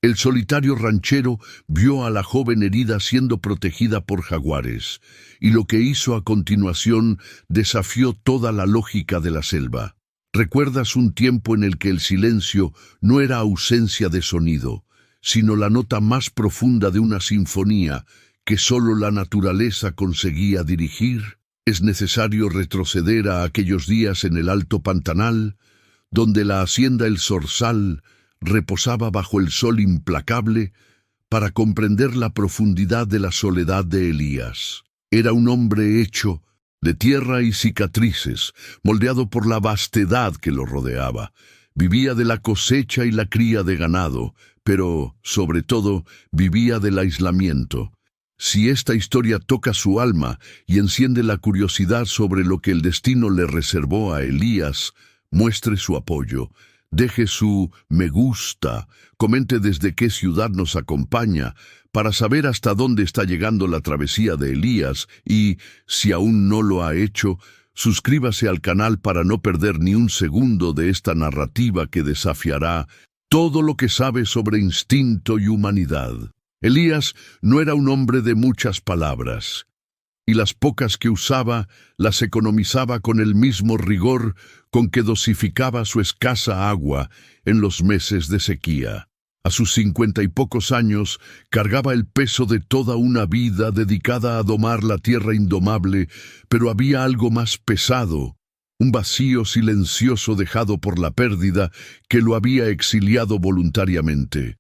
El solitario ranchero vio a la joven herida siendo protegida por jaguares, y lo que hizo a continuación desafió toda la lógica de la selva. ¿Recuerdas un tiempo en el que el silencio no era ausencia de sonido, sino la nota más profunda de una sinfonía que solo la naturaleza conseguía dirigir? Es necesario retroceder a aquellos días en el Alto Pantanal, donde la hacienda El Zorzal reposaba bajo el sol implacable, para comprender la profundidad de la soledad de Elías. Era un hombre hecho de tierra y cicatrices, moldeado por la vastedad que lo rodeaba. Vivía de la cosecha y la cría de ganado, pero, sobre todo, vivía del aislamiento. Si esta historia toca su alma y enciende la curiosidad sobre lo que el destino le reservó a Elías, muestre su apoyo. Deje su me gusta, comente desde qué ciudad nos acompaña, para saber hasta dónde está llegando la travesía de Elías y, si aún no lo ha hecho, suscríbase al canal para no perder ni un segundo de esta narrativa que desafiará todo lo que sabe sobre instinto y humanidad. Elías no era un hombre de muchas palabras, y las pocas que usaba las economizaba con el mismo rigor con que dosificaba su escasa agua en los meses de sequía. A sus 50 y pocos años cargaba el peso de toda una vida dedicada a domar la tierra indomable, pero había algo más pesado, un vacío silencioso dejado por la pérdida que lo había exiliado voluntariamente.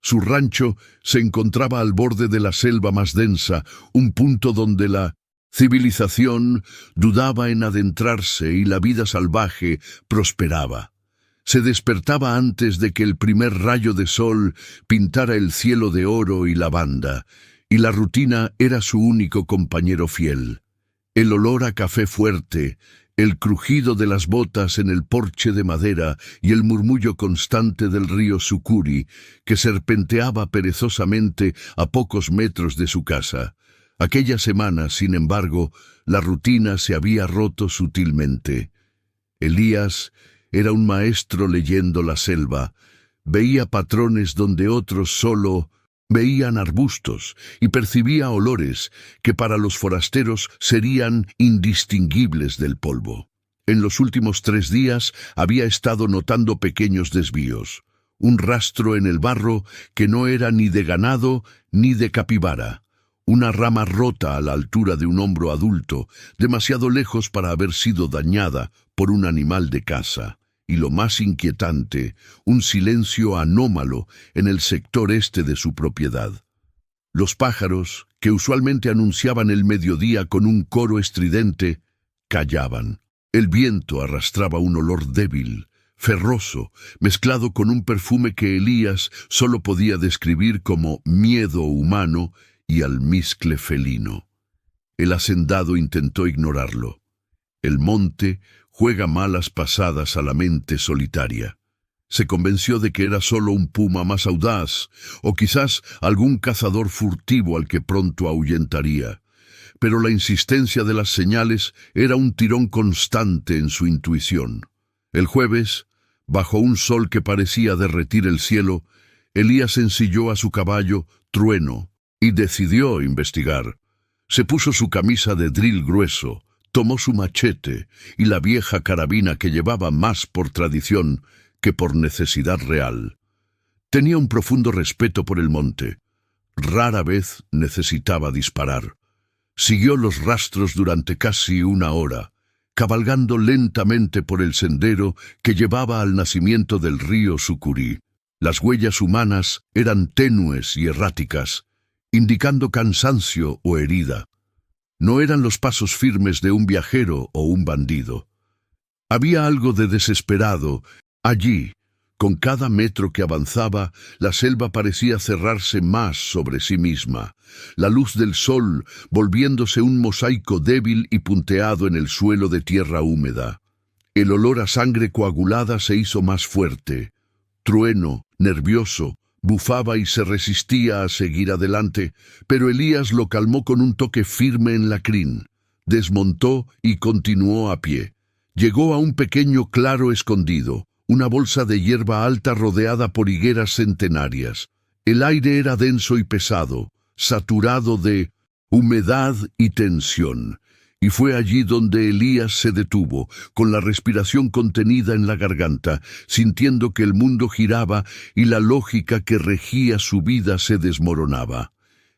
Su rancho se encontraba al borde de la selva más densa, un punto donde la civilización dudaba en adentrarse y la vida salvaje prosperaba. Se despertaba antes de que el primer rayo de sol pintara el cielo de oro y lavanda, y la rutina era su único compañero fiel. El olor a café fuerte, el crujido de las botas en el porche de madera y el murmullo constante del río Sucuri, que serpenteaba perezosamente a pocos metros de su casa. Aquella semana, sin embargo, la rutina se había roto sutilmente. Elías era un maestro leyendo la selva. Veía patrones donde otros solo veían arbustos y percibía olores que para los forasteros serían indistinguibles del polvo. En los últimos 3 días había estado notando pequeños desvíos, un rastro en el barro que no era ni de ganado ni de capibara, una rama rota a la altura de un hombro adulto, demasiado lejos para haber sido dañada por un animal de caza. Y lo más inquietante, un silencio anómalo en el sector este de su propiedad. Los pájaros, que usualmente anunciaban el mediodía con un coro estridente, callaban. El viento arrastraba un olor débil, ferroso, mezclado con un perfume que Elías solo podía describir como miedo humano y almizcle felino. El hacendado intentó ignorarlo. El monte juega malas pasadas a la mente solitaria. Se convenció de que era solo un puma más audaz, o quizás algún cazador furtivo al que pronto ahuyentaría. Pero la insistencia de las señales era un tirón constante en su intuición. El jueves, bajo un sol que parecía derretir el cielo, Elías ensilló a su caballo, Trueno, y decidió investigar. Se puso su camisa de dril grueso, tomó su machete y la vieja carabina que llevaba más por tradición que por necesidad real. Tenía un profundo respeto por el monte. Rara vez necesitaba disparar. Siguió los rastros durante casi 1 hora, cabalgando lentamente por el sendero que llevaba al nacimiento del río Sucuri. Las huellas humanas eran tenues y erráticas, indicando cansancio o herida. No eran los pasos firmes de un viajero o un bandido. Había algo de desesperado allí. Con cada metro que avanzaba, la selva parecía cerrarse más sobre sí misma, la luz del sol volviéndose un mosaico débil y punteado en el suelo de tierra húmeda. El olor a sangre coagulada se hizo más fuerte. Trueno, nervioso, bufaba y se resistía a seguir adelante, pero Elías lo calmó con un toque firme en la crin. Desmontó y continuó a pie. Llegó a un pequeño claro escondido, una bolsa de hierba alta rodeada por higueras centenarias. El aire era denso y pesado, saturado de humedad y tensión. Y fue allí donde Elías se detuvo, con la respiración contenida en la garganta, sintiendo que el mundo giraba y la lógica que regía su vida se desmoronaba.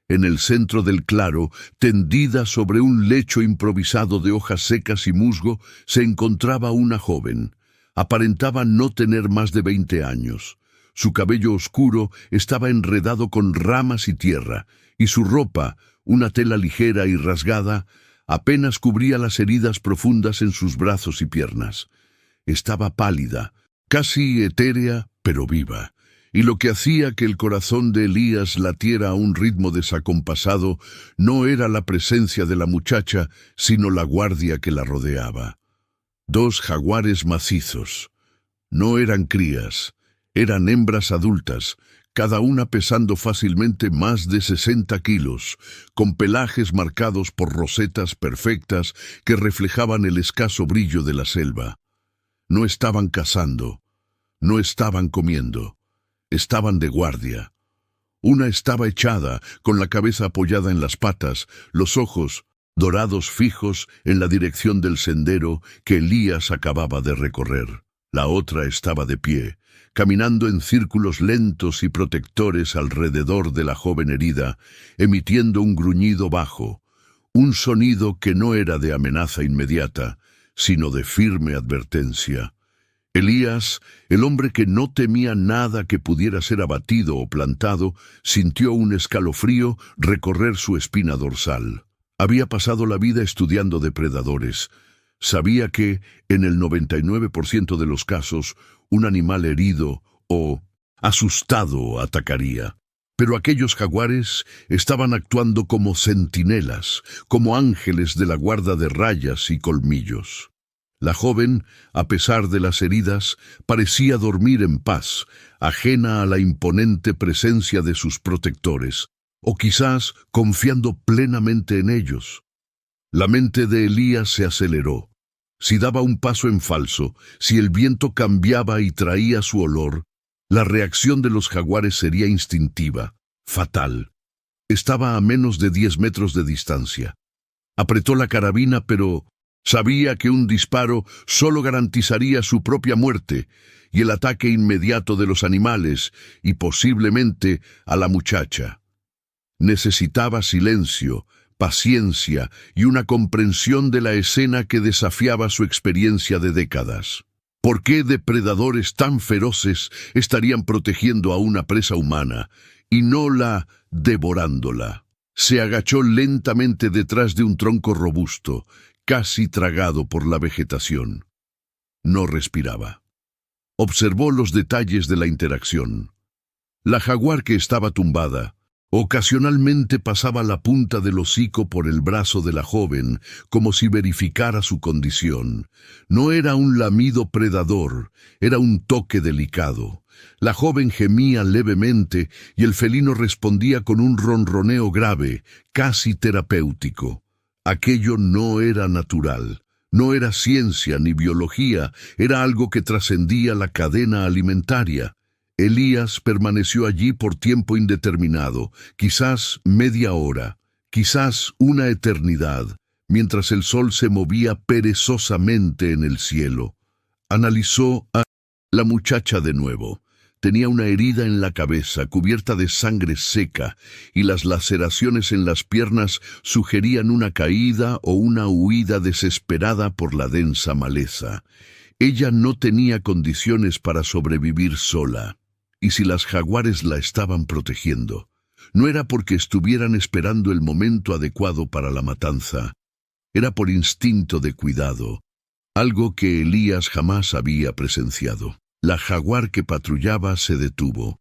En el centro del claro, tendida sobre un lecho improvisado de hojas secas y musgo, se encontraba una joven. Aparentaba no tener más de 20 años. Su cabello oscuro estaba enredado con ramas y tierra, y su ropa, una tela ligera y rasgada, apenas cubría las heridas profundas en sus brazos y piernas. Estaba pálida, casi etérea, pero viva. Y lo que hacía que el corazón de Elías latiera a un ritmo desacompasado no era la presencia de la muchacha, sino la guardia que la rodeaba. 2 jaguares macizos. No eran crías, eran hembras adultas, cada una pesando fácilmente más de 60 kilos, con pelajes marcados por rosetas perfectas que reflejaban el escaso brillo de la selva. No estaban cazando, no estaban comiendo. Estaban de guardia. Una estaba echada, con la cabeza apoyada en las patas, los ojos dorados fijos en la dirección del sendero que Elías acababa de recorrer. La otra estaba de pie, caminando en círculos lentos y protectores alrededor de la joven herida, emitiendo un gruñido bajo, un sonido que no era de amenaza inmediata, sino de firme advertencia. Elías, el hombre que no temía nada que pudiera ser abatido o plantado, sintió un escalofrío recorrer su espina dorsal. Había pasado la vida estudiando depredadores. Sabía que, en el 99% de los casos, un animal herido o asustado atacaría. Pero aquellos jaguares estaban actuando como centinelas, como ángeles de la guarda de rayas y colmillos. La joven, a pesar de las heridas, parecía dormir en paz, ajena a la imponente presencia de sus protectores, o quizás confiando plenamente en ellos. La mente de Elías se aceleró. Si daba un paso en falso, si el viento cambiaba y traía su olor, la reacción de los jaguares sería instintiva, fatal. Estaba a menos de 10 metros de distancia. Apretó la carabina, pero sabía que un disparo solo garantizaría su propia muerte y el ataque inmediato de los animales y posiblemente a la muchacha. Necesitaba silencio, paciencia y una comprensión de la escena que desafiaba su experiencia de décadas. ¿Por qué depredadores tan feroces estarían protegiendo a una presa humana y no la devorándola? Se agachó lentamente detrás de un tronco robusto, casi tragado por la vegetación. No respiraba. Observó los detalles de la interacción. La jaguar que estaba tumbada, ocasionalmente pasaba la punta del hocico por el brazo de la joven, como si verificara su condición. No era un lamido predador, era un toque delicado. La joven gemía levemente y el felino respondía con un ronroneo grave, casi terapéutico. Aquello no era natural, no era ciencia ni biología, era algo que trascendía la cadena alimentaria. Elías permaneció allí por tiempo indeterminado, quizás media hora, quizás una eternidad, mientras el sol se movía perezosamente en el cielo. Analizó a la muchacha de nuevo. Tenía una herida en la cabeza, cubierta de sangre seca, y las laceraciones en las piernas sugerían una caída o una huida desesperada por la densa maleza. Ella no tenía condiciones para sobrevivir sola. Y si las jaguares la estaban protegiendo, no era porque estuvieran esperando el momento adecuado para la matanza. Era por instinto de cuidado, algo que Elías jamás había presenciado. La jaguar que patrullaba se detuvo.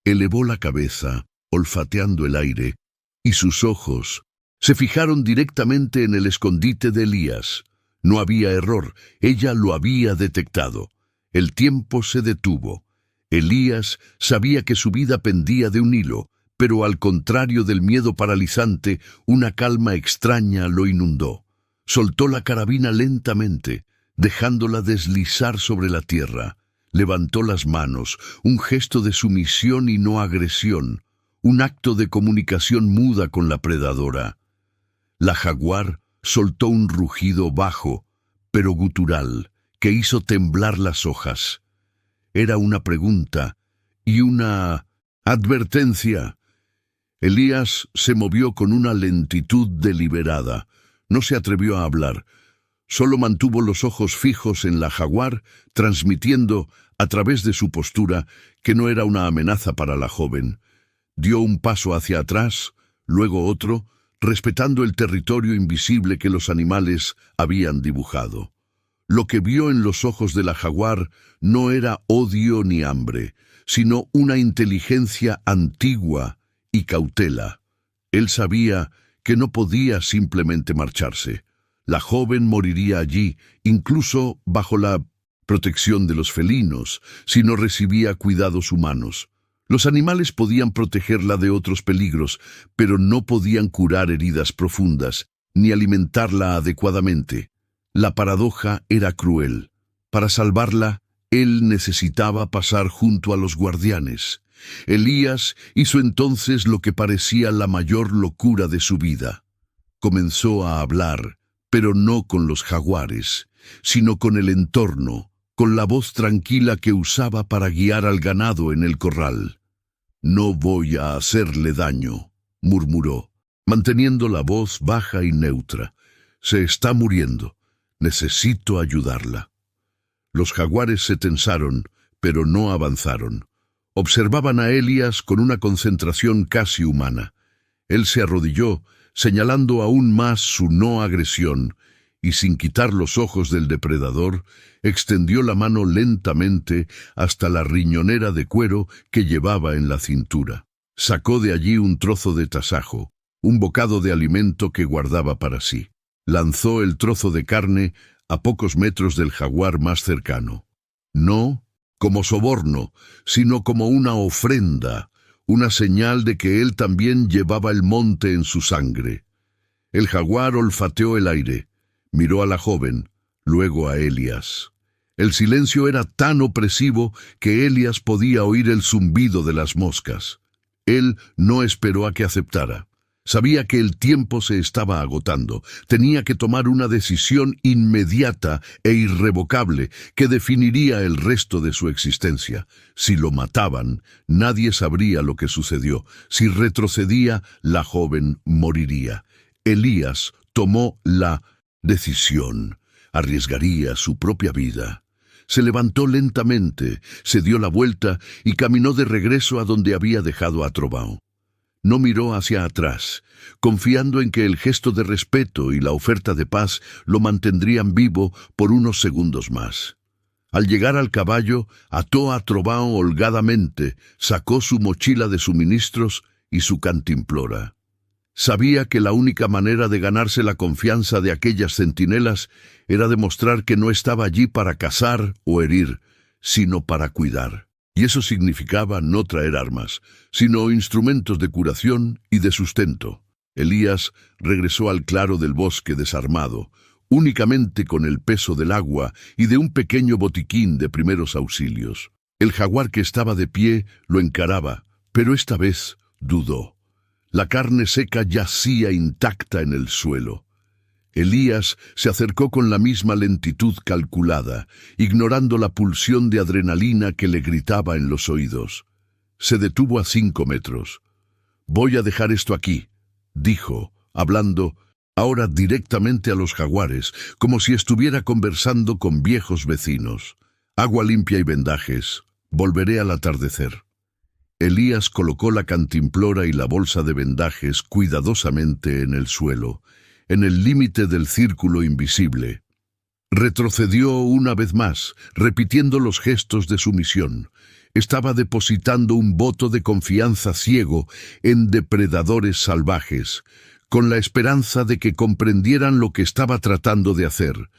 Elevó la cabeza, olfateando el aire, y sus ojos se fijaron directamente en el escondite de Elías. No había error, ella lo había detectado. El tiempo se detuvo. Elías sabía que su vida pendía de un hilo, pero al contrario del miedo paralizante, una calma extraña lo inundó. Soltó la carabina lentamente, dejándola deslizar sobre la tierra. Levantó las manos, un gesto de sumisión y no agresión, un acto de comunicación muda con la predadora. La jaguar soltó un rugido bajo, pero gutural, que hizo temblar las hojas. Era una pregunta y una advertencia. Elías se movió con una lentitud deliberada. No se atrevió a hablar. Solo mantuvo los ojos fijos en la jaguar, transmitiendo, a través de su postura, que no era una amenaza para la joven. Dio un paso hacia atrás, luego otro, respetando el territorio invisible que los animales habían dibujado. Lo que vio en los ojos de la jaguar no era odio ni hambre, sino una inteligencia antigua y cautela. Él sabía que no podía simplemente marcharse. La joven moriría allí, incluso bajo la protección de los felinos, si no recibía cuidados humanos. Los animales podían protegerla de otros peligros, pero no podían curar heridas profundas, ni alimentarla adecuadamente. La paradoja era cruel. Para salvarla, él necesitaba pasar junto a los guardianes. Elías hizo entonces lo que parecía la mayor locura de su vida. Comenzó a hablar, pero no con los jaguares, sino con el entorno, con la voz tranquila que usaba para guiar al ganado en el corral. «No voy a hacerle daño», murmuró, manteniendo la voz baja y neutra. «Se está muriendo. Necesito ayudarla». Los jaguares se tensaron, pero no avanzaron. Observaban a Elías con una concentración casi humana. Él se arrodilló, señalando aún más su no agresión, y sin quitar los ojos del depredador, extendió la mano lentamente hasta la riñonera de cuero que llevaba en la cintura. Sacó de allí un trozo de tasajo, un bocado de alimento que guardaba para sí. Lanzó el trozo de carne a pocos metros del jaguar más cercano. No como soborno, sino como una ofrenda, una señal de que él también llevaba el monte en su sangre. El jaguar olfateó el aire, miró a la joven, luego a Elías. El silencio era tan opresivo que Elías podía oír el zumbido de las moscas. Él no esperó a que aceptara. Sabía que el tiempo se estaba agotando. Tenía que tomar una decisión inmediata e irrevocable que definiría el resto de su existencia. Si lo mataban, nadie sabría lo que sucedió. Si retrocedía, la joven moriría. Elías tomó la decisión. Arriesgaría su propia vida. Se levantó lentamente, se dio la vuelta y caminó de regreso a donde había dejado a Trovão. No miró hacia atrás, confiando en que el gesto de respeto y la oferta de paz lo mantendrían vivo por unos segundos más. Al llegar al caballo, ató a Trovão holgadamente, sacó su mochila de suministros y su cantimplora. Sabía que la única manera de ganarse la confianza de aquellas centinelas era demostrar que no estaba allí para cazar o herir, sino para cuidar. Y eso significaba no traer armas, sino instrumentos de curación y de sustento. Elías regresó al claro del bosque desarmado, únicamente con el peso del agua y de un pequeño botiquín de primeros auxilios. El jaguar que estaba de pie lo encaraba, pero esta vez dudó. La carne seca yacía intacta en el suelo. Elías se acercó con la misma lentitud calculada, ignorando la pulsión de adrenalina que le gritaba en los oídos. Se detuvo a 5 metros. «Voy a dejar esto aquí», dijo, hablando ahora directamente a los jaguares, como si estuviera conversando con viejos vecinos. «Agua limpia y vendajes. Volveré al atardecer». Elías colocó la cantimplora y la bolsa de vendajes cuidadosamente en el suelo, en el límite del círculo invisible. Retrocedió una vez más, repitiendo los gestos de sumisión. Estaba depositando un voto de confianza ciego en depredadores salvajes, con la esperanza de que comprendieran lo que estaba tratando de hacer.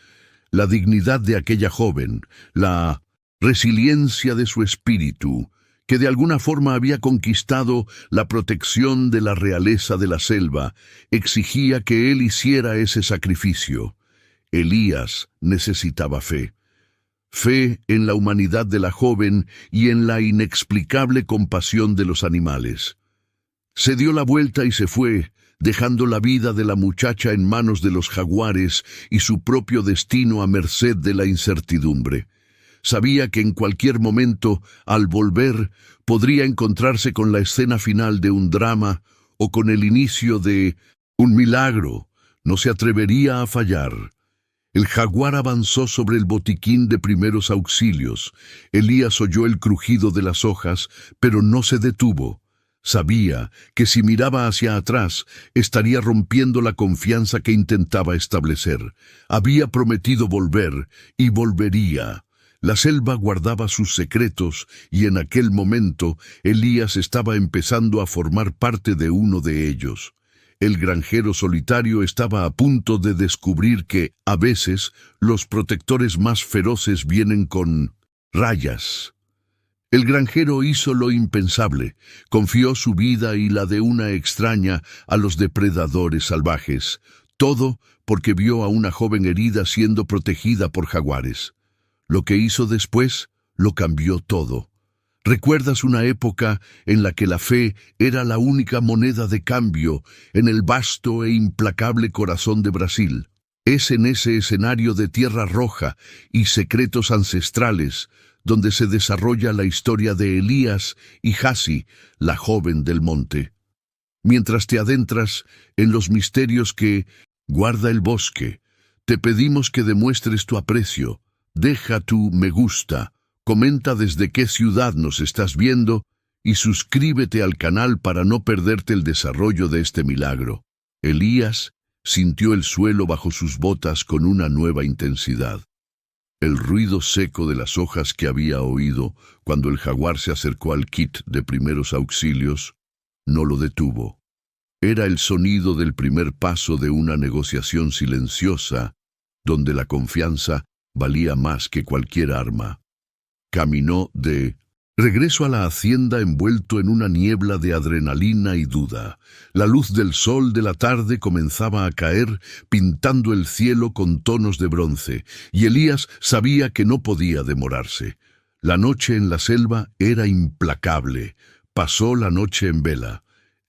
La dignidad de aquella joven, la resiliencia de su espíritu, que de alguna forma había conquistado la protección de la realeza de la selva, exigía que él hiciera ese sacrificio. Elías necesitaba fe. fe en la humanidad de la joven y en la inexplicable compasión de los animales. Se dio la vuelta y se fue, dejando la vida de la muchacha en manos de los jaguares y su propio destino a merced de la incertidumbre. Sabía que en cualquier momento, al volver, podría encontrarse con la escena final de un drama o con el inicio de un milagro. No se atrevería a fallar. El jaguar avanzó sobre el botiquín de primeros auxilios. Elías oyó el crujido de las hojas, pero no se detuvo. Sabía que si miraba hacia atrás, estaría rompiendo la confianza que intentaba establecer. Había prometido volver, y volvería. La selva guardaba sus secretos, y en aquel momento Elías estaba empezando a formar parte de uno de ellos. El granjero solitario estaba a punto de descubrir que, a veces, los protectores más feroces vienen con rayas. El granjero hizo lo impensable, confió su vida y la de una extraña a los depredadores salvajes, todo porque vio a una joven herida siendo protegida por jaguares. Lo que hizo después lo cambió todo. ¿Recuerdas una época en la que la fe era la única moneda de cambio en el vasto e implacable corazón de Brasil? Es en ese escenario de tierra roja y secretos ancestrales donde se desarrolla la historia de Elías y Jaci, la joven del monte. Mientras te adentras en los misterios que guarda el bosque, te pedimos que demuestres tu aprecio. Deja tu me gusta, comenta desde qué ciudad nos estás viendo y suscríbete al canal para no perderte el desarrollo de este milagro. Elías sintió el suelo bajo sus botas con una nueva intensidad. El ruido seco de las hojas que había oído cuando el jaguar se acercó al kit de primeros auxilios no lo detuvo. Era el sonido del primer paso de una negociación silenciosa, donde la confianza valía más que cualquier arma. Caminó de regreso a la hacienda envuelto en una niebla de adrenalina y duda. La luz del sol de la tarde comenzaba a caer, pintando el cielo con tonos de bronce, y Elías sabía que no podía demorarse. La noche en la selva era implacable. Pasó la noche en vela.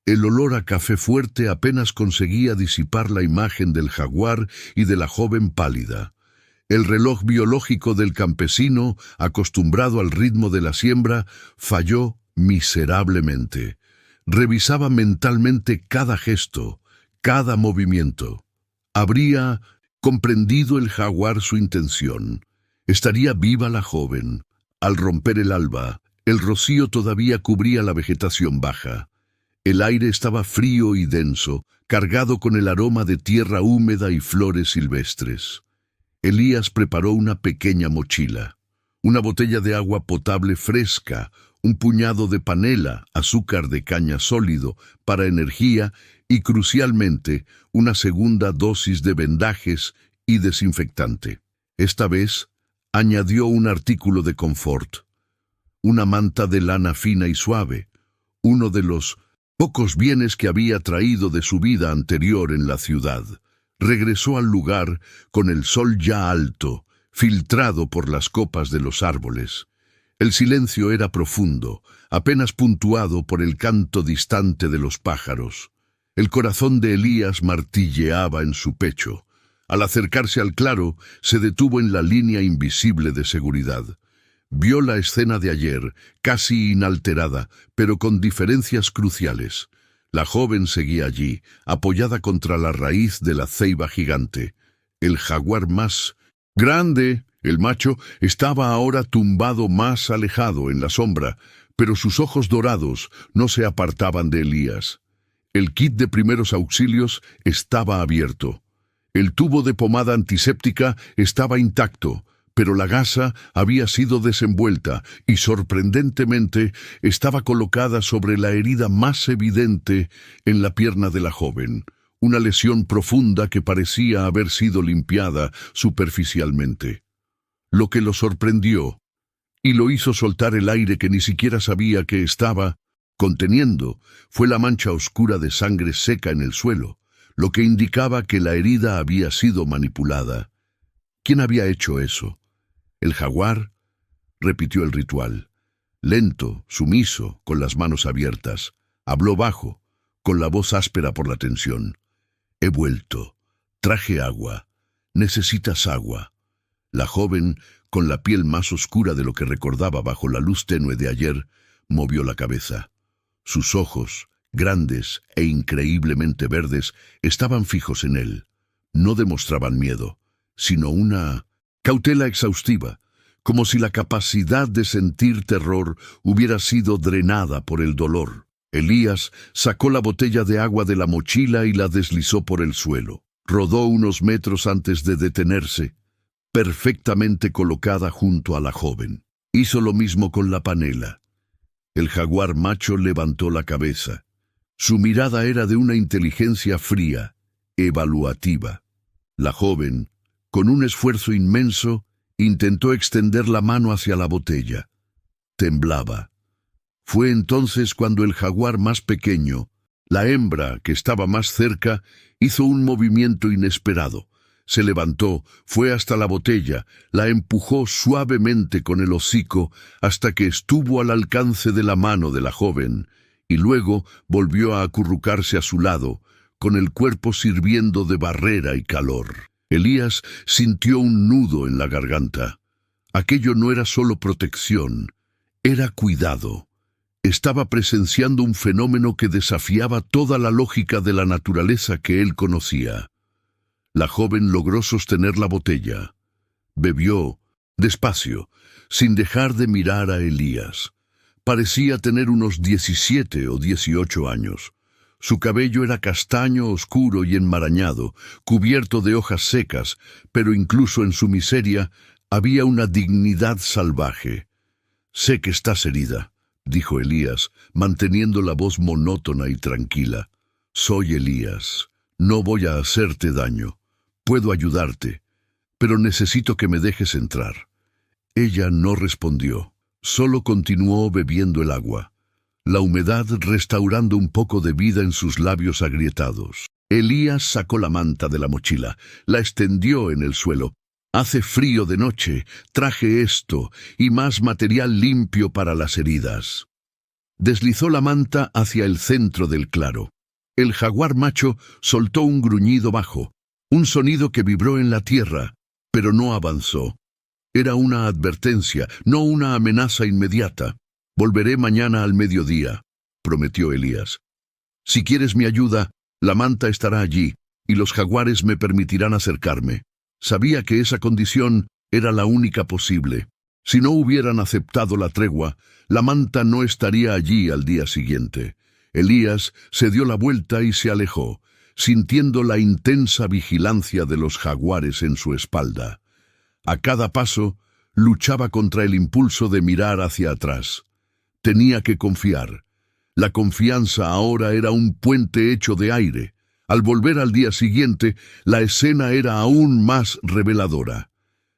El olor a café fuerte apenas conseguía disipar la imagen del jaguar y de la joven pálida. El reloj biológico del campesino, acostumbrado al ritmo de la siembra, falló miserablemente. Revisaba mentalmente cada gesto, cada movimiento. ¿Habría comprendido el jaguar su intención? ¿Estaría viva la joven? Al romper el alba, el rocío todavía cubría la vegetación baja. El aire estaba frío y denso, cargado con el aroma de tierra húmeda y flores silvestres. Elías preparó una pequeña mochila, una botella de agua potable fresca, un puñado de panela, azúcar de caña sólido para energía y, crucialmente, una segunda dosis de vendajes y desinfectante. Esta vez, añadió un artículo de confort, una manta de lana fina y suave, uno de los pocos bienes que había traído de su vida anterior en la ciudad. Regresó al lugar con el sol ya alto, filtrado por las copas de los árboles. El silencio era profundo, apenas puntuado por el canto distante de los pájaros. El corazón de Elías martilleaba en su pecho. Al acercarse al claro, se detuvo en la línea invisible de seguridad. Vio la escena de ayer, casi inalterada, pero con diferencias cruciales. La joven seguía allí, apoyada contra la raíz de la ceiba gigante. El jaguar más grande, el macho, estaba ahora tumbado más alejado en la sombra, pero sus ojos dorados no se apartaban de Elías. El kit de primeros auxilios estaba abierto. El tubo de pomada antiséptica estaba intacto, pero la gasa había sido desenvuelta y, sorprendentemente, estaba colocada sobre la herida más evidente en la pierna de la joven, una lesión profunda que parecía haber sido limpiada superficialmente. Lo que lo sorprendió y lo hizo soltar el aire que ni siquiera sabía que estaba conteniendo fue la mancha oscura de sangre seca en el suelo, lo que indicaba que la herida había sido manipulada. ¿Quién había hecho eso? El jaguar repitió el ritual. Lento, sumiso, con las manos abiertas. Habló bajo, con la voz áspera por la tensión. He vuelto. Traje agua. Necesitas agua. La joven, con la piel más oscura de lo que recordaba bajo la luz tenue de ayer, movió la cabeza. Sus ojos, grandes e increíblemente verdes, estaban fijos en él. No demostraban miedo, sino una cautela exhaustiva, como si la capacidad de sentir terror hubiera sido drenada por el dolor. Elías sacó la botella de agua de la mochila y la deslizó por el suelo. Rodó unos metros antes de detenerse, perfectamente colocada junto a la joven. Hizo lo mismo con la panela. El jaguar macho levantó la cabeza. Su mirada era de una inteligencia fría, evaluativa. La joven, con un esfuerzo inmenso, intentó extender la mano hacia la botella. Temblaba. Fue entonces cuando el jaguar más pequeño, la hembra que estaba más cerca, hizo un movimiento inesperado. Se levantó, fue hasta la botella, la empujó suavemente con el hocico hasta que estuvo al alcance de la mano de la joven, y luego volvió a acurrucarse a su lado, con el cuerpo sirviendo de barrera y calor. Elías sintió un nudo en la garganta. Aquello no era solo protección, era cuidado. Estaba presenciando un fenómeno que desafiaba toda la lógica de la naturaleza que él conocía. La joven logró sostener la botella. Bebió, despacio, sin dejar de mirar a Elías. Parecía tener unos 17 o 18 años. Su cabello era castaño oscuro y enmarañado, cubierto de hojas secas, pero incluso en su miseria había una dignidad salvaje. «Sé que estás herida», dijo Elías, manteniendo la voz monótona y tranquila. «Soy Elías. No voy a hacerte daño. Puedo ayudarte, pero necesito que me dejes entrar». Ella no respondió, solo continuó bebiendo el agua, la humedad restaurando un poco de vida en sus labios agrietados. Elías sacó la manta de la mochila, la extendió en el suelo. «Hace frío de noche, traje esto y más material limpio para las heridas». Deslizó la manta hacia el centro del claro. El jaguar macho soltó un gruñido bajo, un sonido que vibró en la tierra, pero no avanzó. Era una advertencia, no una amenaza inmediata. «Volveré mañana al mediodía», prometió Elías. «Si quieres mi ayuda, la manta estará allí, y los jaguares me permitirán acercarme». Sabía que esa condición era la única posible. Si no hubieran aceptado la tregua, la manta no estaría allí al día siguiente. Elías se dio la vuelta y se alejó, sintiendo la intensa vigilancia de los jaguares en su espalda. A cada paso, luchaba contra el impulso de mirar hacia atrás. Tenía que confiar. La confianza ahora era un puente hecho de aire. Al volver al día siguiente, la escena era aún más reveladora.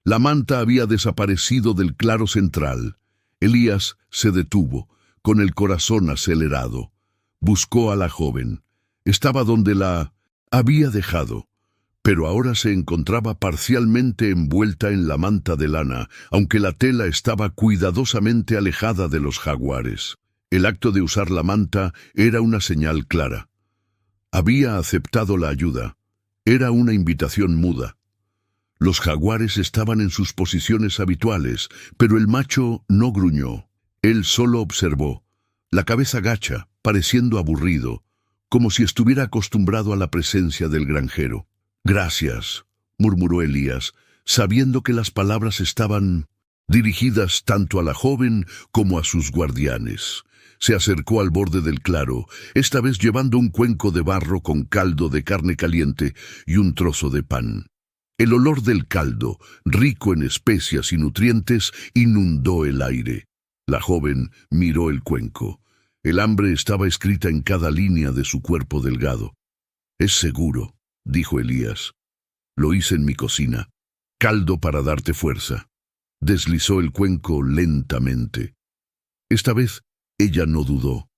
La manta había desaparecido del claro central. Elías se detuvo, con el corazón acelerado. Buscó a la joven. Estaba donde la había dejado, pero ahora se encontraba parcialmente envuelta en la manta de lana, aunque la tela estaba cuidadosamente alejada de los jaguares. El acto de usar la manta era una señal clara. Había aceptado la ayuda. Era una invitación muda. Los jaguares estaban en sus posiciones habituales, pero el macho no gruñó. Él solo observó, la cabeza gacha, pareciendo aburrido, como si estuviera acostumbrado a la presencia del granjero. «Gracias», murmuró Elías, sabiendo que las palabras estaban dirigidas tanto a la joven como a sus guardianes. Se acercó al borde del claro, esta vez llevando un cuenco de barro con caldo de carne caliente y un trozo de pan. El olor del caldo, rico en especias y nutrientes, inundó el aire. La joven miró el cuenco. El hambre estaba escrita en cada línea de su cuerpo delgado. «Es seguro», dijo Elías. «Lo hice en mi cocina. Caldo para darte fuerza». Deslizó el cuenco lentamente. Esta vez ella no dudó.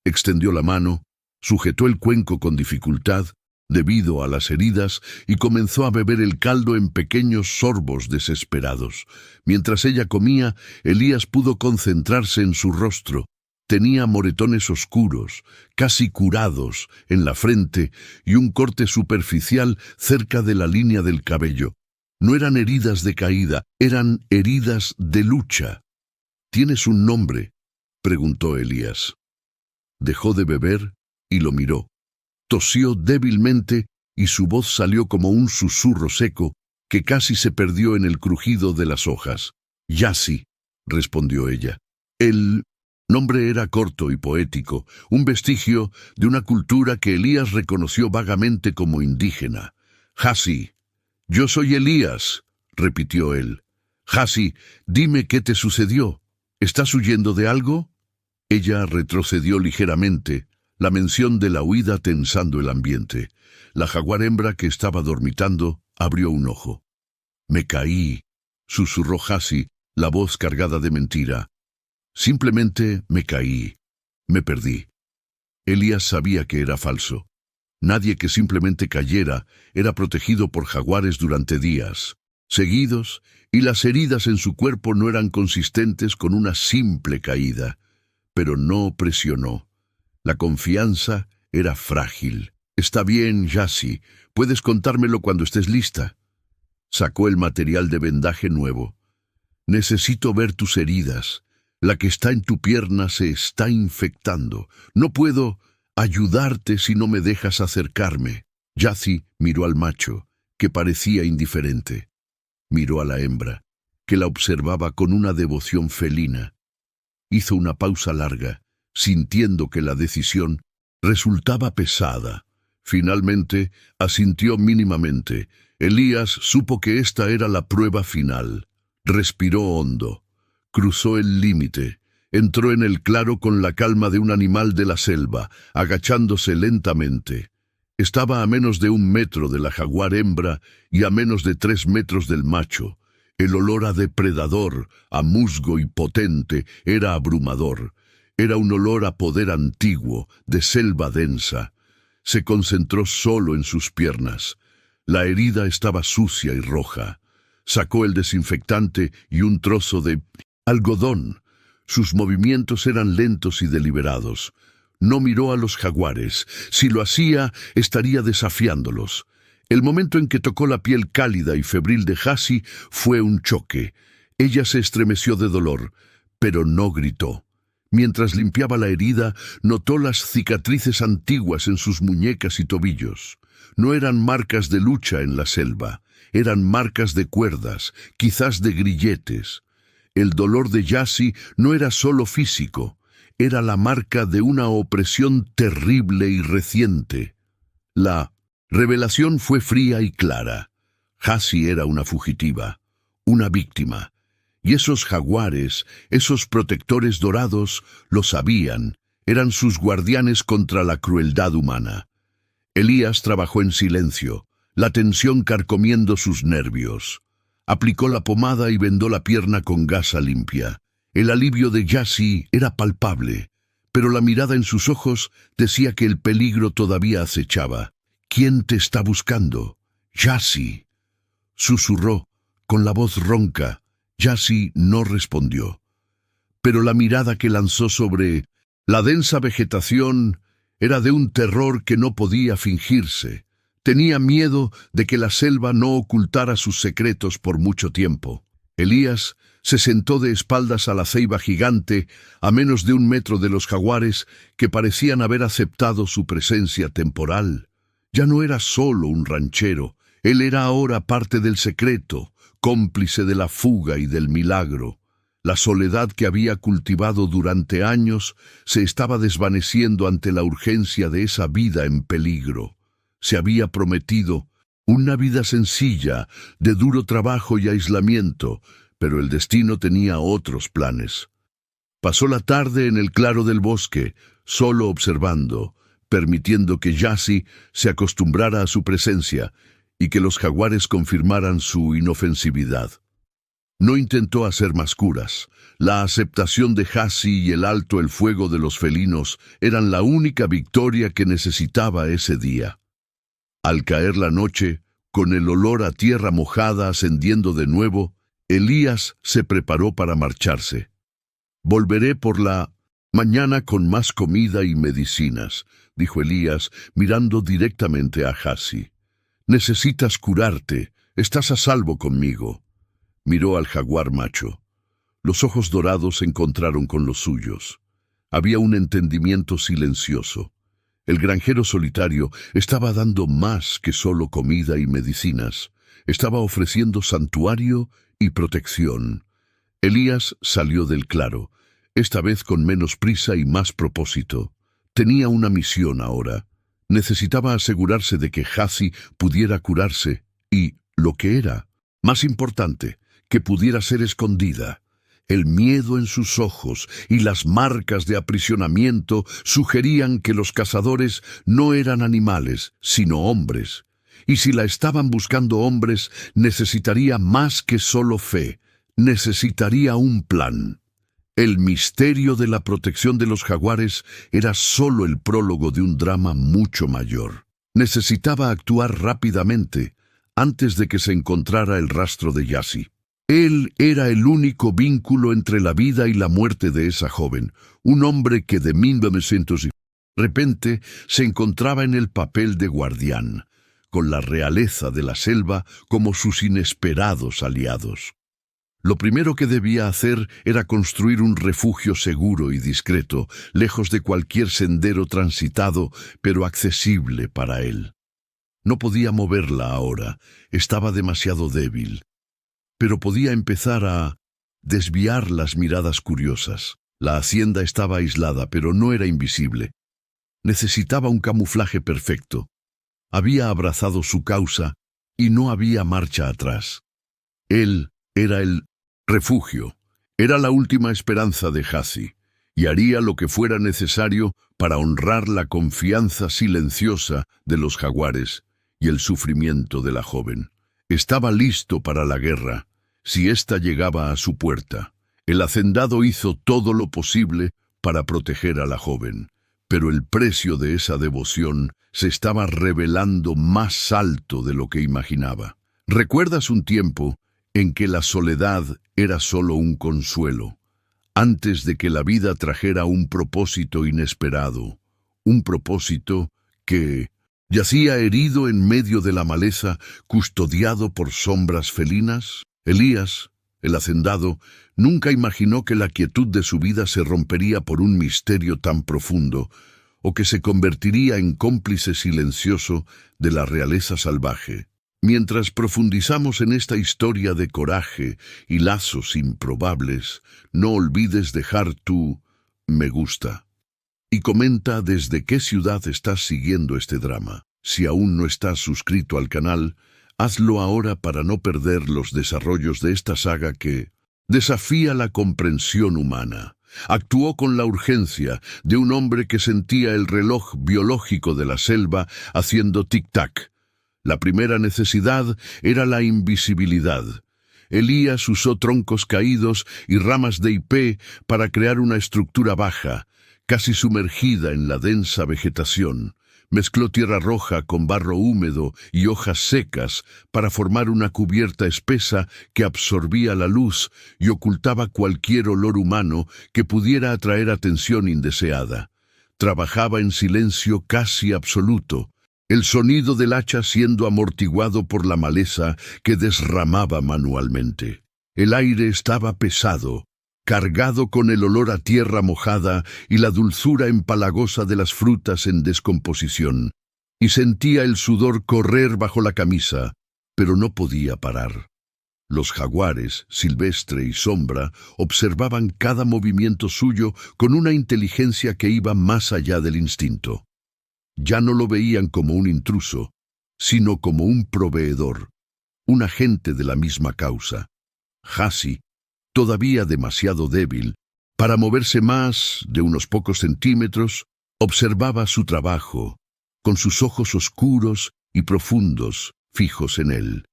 Extendió la mano, sujetó el cuenco con dificultad debido a las heridas y comenzó a beber el caldo en pequeños sorbos desesperados. Mientras ella comía, Elías pudo concentrarse en su rostro. Tenía moretones oscuros, casi curados, en la frente y un corte superficial cerca de la línea del cabello. No eran heridas de caída, eran heridas de lucha. «¿Tienes un nombre?», preguntó Elías. Dejó de beber y lo miró. Tosió débilmente y su voz salió como un susurro seco que casi se perdió en el crujido de las hojas. «Yassi», respondió ella. El nombre era corto y poético, un vestigio de una cultura que Elías reconoció vagamente como indígena. «Yassi». «Yo soy Elías», repitió él. «Yassi, dime qué te sucedió. ¿Estás huyendo de algo?» Ella retrocedió ligeramente, la mención de la huida tensando el ambiente. La jaguar hembra que estaba dormitando abrió un ojo. «Me caí», susurró Yassi, la voz cargada de mentira. «Simplemente me caí. Me perdí». Elías sabía que era falso. Nadie que simplemente cayera era protegido por jaguares durante días seguidos, y las heridas en su cuerpo no eran consistentes con una simple caída. Pero no presionó. La confianza era frágil. «Está bien, Yassi. Puedes contármelo cuando estés lista». Sacó el material de vendaje nuevo. «Necesito ver tus heridas. La que está en tu pierna se está infectando. No puedo ayudarte si no me dejas acercarme». Yassi miró al macho, que parecía indiferente. Miró a la hembra, que la observaba con una devoción felina. Hizo una pausa larga, sintiendo que la decisión resultaba pesada. Finalmente, asintió mínimamente. Elías supo que esta era la prueba final. Respiró hondo. Cruzó el límite. Entró en el claro con la calma de un animal de la selva, agachándose lentamente. Estaba a menos de 1 metro de la jaguar hembra y a menos de 3 metros del macho. El olor a depredador, a musgo y potente, era abrumador. Era un olor a poder antiguo, de selva densa. Se concentró solo en sus piernas. La herida estaba sucia y roja. Sacó el desinfectante y un trozo de algodón. Sus movimientos eran lentos y deliberados. No miró a los jaguares. Si lo hacía, estaría desafiándolos. El momento en que tocó la piel cálida y febril de Yassi fue un choque. Ella se estremeció de dolor, pero no gritó. Mientras limpiaba la herida, notó las cicatrices antiguas en sus muñecas y tobillos. No eran marcas de lucha en la selva, eran marcas de cuerdas, quizás de grilletes. El dolor de Yassi no era solo físico, era la marca de una opresión terrible y reciente. La revelación fue fría y clara. Yassi era una fugitiva, una víctima. Y esos jaguares, esos protectores dorados, lo sabían, eran sus guardianes contra la crueldad humana. Elías trabajó en silencio, la tensión carcomiendo sus nervios. Aplicó la pomada y vendó la pierna con gasa limpia. El alivio de Yassi era palpable, pero la mirada en sus ojos decía que el peligro todavía acechaba. «¿Quién te está buscando?» «Yassi», susurró, con la voz ronca. Yassi no respondió. Pero la mirada que lanzó sobre la densa vegetación era de un terror que no podía fingirse. Tenía miedo de que la selva no ocultara sus secretos por mucho tiempo. Elías se sentó de espaldas a la ceiba gigante, a menos de 1 metro de los jaguares que parecían haber aceptado su presencia temporal. Ya no era solo un ranchero, él era ahora parte del secreto, cómplice de la fuga y del milagro. La soledad que había cultivado durante años se estaba desvaneciendo ante la urgencia de esa vida en peligro. Se había prometido una vida sencilla, de duro trabajo y aislamiento, pero el destino tenía otros planes. Pasó la tarde en el claro del bosque, solo observando, permitiendo que Yassi se acostumbrara a su presencia y que los jaguares confirmaran su inofensividad. No intentó hacer más curas. La aceptación de Yassi y el alto el fuego de los felinos eran la única victoria que necesitaba ese día. Al caer la noche, con el olor a tierra mojada ascendiendo de nuevo, Elías se preparó para marcharse. «Volveré por la mañana con más comida y medicinas», dijo Elías, mirando directamente a Gehazi. «Necesitas curarte, estás a salvo conmigo». Miró al jaguar macho. Los ojos dorados se encontraron con los suyos. Había un entendimiento silencioso. El granjero solitario estaba dando más que solo comida y medicinas. Estaba ofreciendo santuario y protección. Elías salió del claro, esta vez con menos prisa y más propósito. Tenía una misión ahora. Necesitaba asegurarse de que Gehazi pudiera curarse y, lo que era, más importante, que pudiera ser escondida. El miedo en sus ojos y las marcas de aprisionamiento sugerían que los cazadores no eran animales, sino hombres. Y si la estaban buscando hombres, necesitaría más que solo fe, necesitaría un plan. El misterio de la protección de los jaguares era solo el prólogo de un drama mucho mayor. Necesitaba actuar rápidamente, antes de que se encontrara el rastro de Gehazi. Él era el único vínculo entre la vida y la muerte de esa joven, un hombre que de 1900 de repente se encontraba en el papel de guardián, con la realeza de la selva como sus inesperados aliados. Lo primero que debía hacer era construir un refugio seguro y discreto, lejos de cualquier sendero transitado, pero accesible para él. No podía moverla ahora, estaba demasiado débil. Pero podía empezar a desviar las miradas curiosas. La hacienda estaba aislada, pero no era invisible. Necesitaba un camuflaje perfecto. Había abrazado su causa y no había marcha atrás. Él era el refugio, era la última esperanza de Gehazi, y haría lo que fuera necesario para honrar la confianza silenciosa de los jaguares y el sufrimiento de la joven. Estaba listo para la guerra, si ésta llegaba a su puerta. El hacendado hizo todo lo posible para proteger a la joven, pero el precio de esa devoción se estaba revelando más alto de lo que imaginaba. ¿Recuerdas un tiempo en que la soledad era solo un consuelo, antes de que la vida trajera un propósito inesperado, un propósito que yacía herido en medio de la maleza, custodiado por sombras felinas? Elías, el hacendado, nunca imaginó que la quietud de su vida se rompería por un misterio tan profundo, o que se convertiría en cómplice silencioso de la realeza salvaje. Mientras profundizamos en esta historia de coraje y lazos improbables, no olvides dejar tu me gusta. Y comenta desde qué ciudad estás siguiendo este drama. Si aún no estás suscrito al canal, hazlo ahora para no perder los desarrollos de esta saga que desafía la comprensión humana. Actuó con la urgencia de un hombre que sentía el reloj biológico de la selva haciendo tic-tac. La primera necesidad era la invisibilidad. Elías usó troncos caídos y ramas de hipé para crear una estructura baja, casi sumergida en la densa vegetación. Mezcló tierra roja con barro húmedo y hojas secas para formar una cubierta espesa que absorbía la luz y ocultaba cualquier olor humano que pudiera atraer atención indeseada. Trabajaba en silencio casi absoluto, el sonido del hacha siendo amortiguado por la maleza que desramaba manualmente. El aire estaba pesado, cargado con el olor a tierra mojada y la dulzura empalagosa de las frutas en descomposición, y sentía el sudor correr bajo la camisa, pero no podía parar. Los jaguares, Silvestre y Sombra, observaban cada movimiento suyo con una inteligencia que iba más allá del instinto. Ya no lo veían como un intruso, sino como un proveedor, un agente de la misma causa. Gehazi, todavía demasiado débil para moverse más de unos pocos centímetros, observaba su trabajo, con sus ojos oscuros y profundos fijos en él.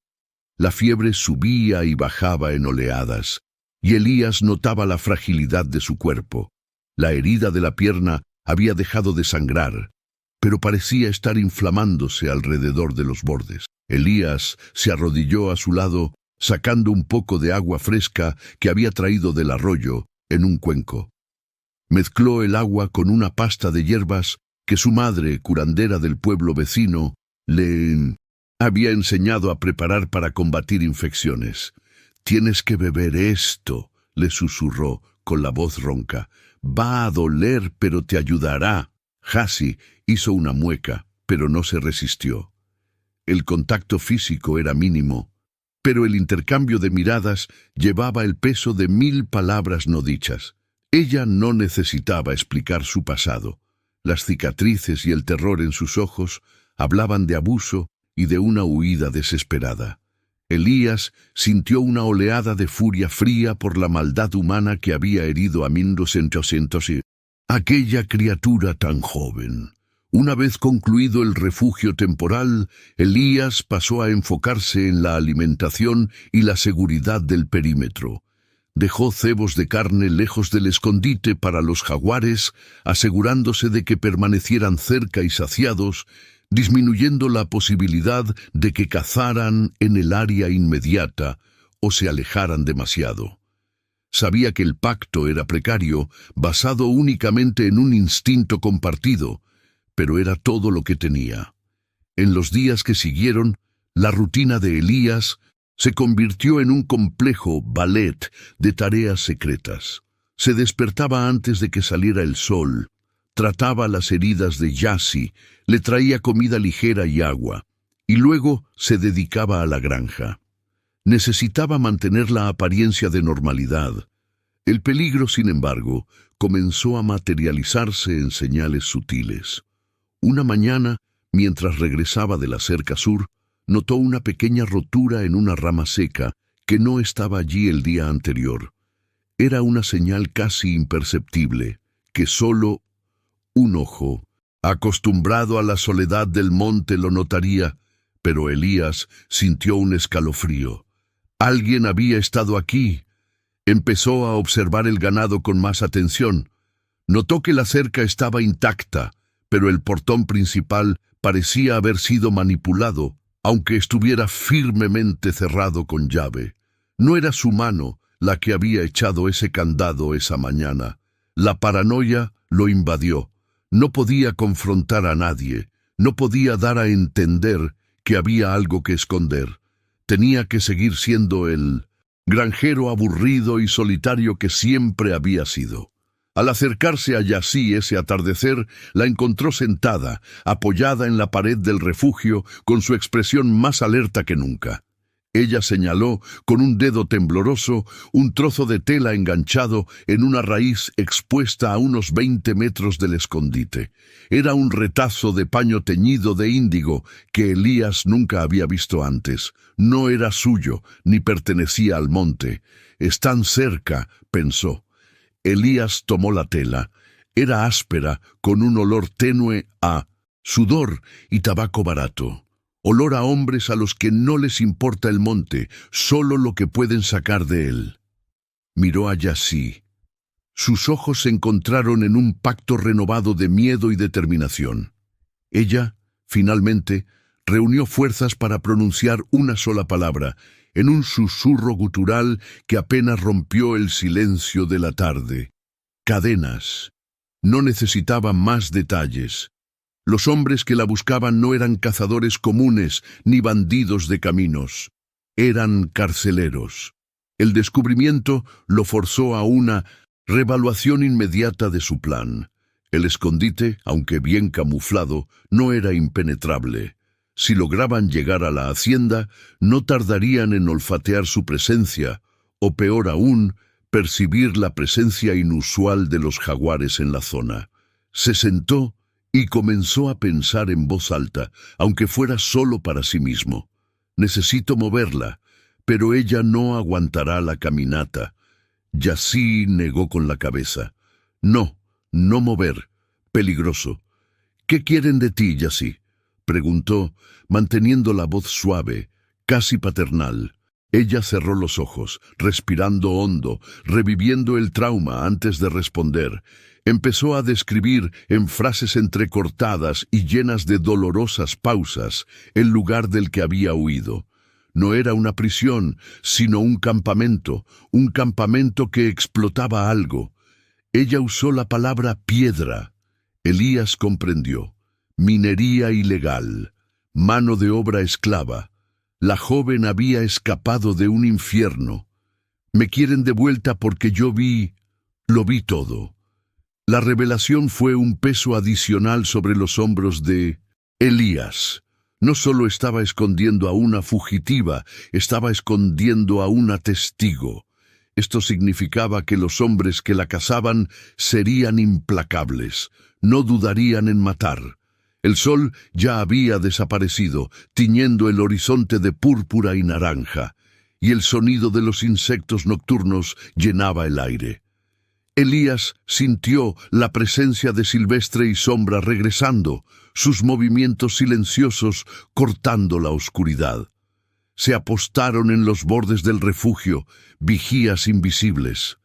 La fiebre subía y bajaba en oleadas, y Elías notaba la fragilidad de su cuerpo. La herida de la pierna había dejado de sangrar, pero parecía estar inflamándose alrededor de los bordes. Elías se arrodilló a su lado, sacando un poco de agua fresca que había traído del arroyo en un cuenco. Mezcló el agua con una pasta de hierbas que su madre, curandera del pueblo vecino, le había enseñado a preparar para combatir infecciones. «Tienes que beber esto», le susurró con la voz ronca. «Va a doler, pero te ayudará». Jassy hizo una mueca, pero no se resistió. El contacto físico era mínimo, pero el intercambio de miradas llevaba el peso de 1000 palabras no dichas. Ella no necesitaba explicar su pasado. Las cicatrices y el terror en sus ojos hablaban de abuso y de una huida desesperada. Elías sintió una oleada de furia fría por la maldad humana que había herido a 1200 y aquella criatura tan joven. Una vez concluido el refugio temporal, Elías pasó a enfocarse en la alimentación y la seguridad del perímetro. Dejó cebos de carne lejos del escondite para los jaguares, asegurándose de que permanecieran cerca y saciados, disminuyendo la posibilidad de que cazaran en el área inmediata o se alejaran demasiado. Sabía que el pacto era precario, basado únicamente en un instinto compartido, pero era todo lo que tenía. En los días que siguieron, la rutina de Elías se convirtió en un complejo ballet de tareas secretas. Se despertaba antes de que saliera el sol, trataba las heridas de Jassy, le traía comida ligera y agua, y luego se dedicaba a la granja. Necesitaba mantener la apariencia de normalidad. El peligro, sin embargo, comenzó a materializarse en señales sutiles. Una mañana, mientras regresaba de la cerca sur, notó una pequeña rotura en una rama seca que no estaba allí el día anterior. Era una señal casi imperceptible, que solo un ojo, acostumbrado a la soledad del monte, lo notaría, pero Elías sintió un escalofrío. Alguien había estado aquí. Empezó a observar el ganado con más atención. Notó que la cerca estaba intacta, pero el portón principal parecía haber sido manipulado, aunque estuviera firmemente cerrado con llave. No era su mano la que había echado ese candado esa mañana. La paranoia lo invadió. No podía confrontar a nadie, no podía dar a entender que había algo que esconder. Tenía que seguir siendo el granjero aburrido y solitario que siempre había sido. Al acercarse a Jassy ese atardecer, la encontró sentada, apoyada en la pared del refugio, con su expresión más alerta que nunca. Ella señaló con un dedo tembloroso un trozo de tela enganchado en una raíz expuesta a unos 20 metros del escondite. Era un retazo de paño teñido de índigo que Elías nunca había visto antes. No era suyo, ni pertenecía al monte. «Están cerca», pensó. Elías tomó la tela. Era áspera, con un olor tenue a sudor y tabaco barato. Olor a hombres a los que no les importa el monte, solo lo que pueden sacar de él. Miró a Jassy. Sus ojos se encontraron en un pacto renovado de miedo y determinación. Ella, finalmente, reunió fuerzas para pronunciar una sola palabra, en un susurro gutural que apenas rompió el silencio de la tarde. «Cadenas». No necesitaba más detalles. Los hombres que la buscaban no eran cazadores comunes ni bandidos de caminos. Eran carceleros. El descubrimiento lo forzó a una reevaluación inmediata de su plan. El escondite, aunque bien camuflado, no era impenetrable. Si lograban llegar a la hacienda, no tardarían en olfatear su presencia, o peor aún, percibir la presencia inusual de los jaguares en la zona. Se sentó y comenzó a pensar en voz alta, aunque fuera solo para sí mismo. «Necesito moverla, pero ella no aguantará la caminata». Jassy negó con la cabeza. «No, no mover. Peligroso». «¿Qué quieren de ti, Jassy?», preguntó, manteniendo la voz suave, casi paternal. Ella cerró los ojos, respirando hondo, reviviendo el trauma antes de responder. Empezó a describir en frases entrecortadas y llenas de dolorosas pausas el lugar del que había huido. No era una prisión, sino un campamento que explotaba algo. Ella usó la palabra piedra. Elías comprendió. Minería ilegal, mano de obra esclava. La joven había escapado de un infierno. Me quieren de vuelta porque lo vi todo. La revelación fue un peso adicional sobre los hombros de Elías. No solo estaba escondiendo a una fugitiva, estaba escondiendo a una testigo. Esto significaba que los hombres que la cazaban serían implacables, no dudarían en matar. El sol ya había desaparecido, tiñendo el horizonte de púrpura y naranja, y el sonido de los insectos nocturnos llenaba el aire. Elías sintió la presencia de Silvestre y Sombra regresando, sus movimientos silenciosos cortando la oscuridad. Se apostaron en los bordes del refugio, vigías invisibles.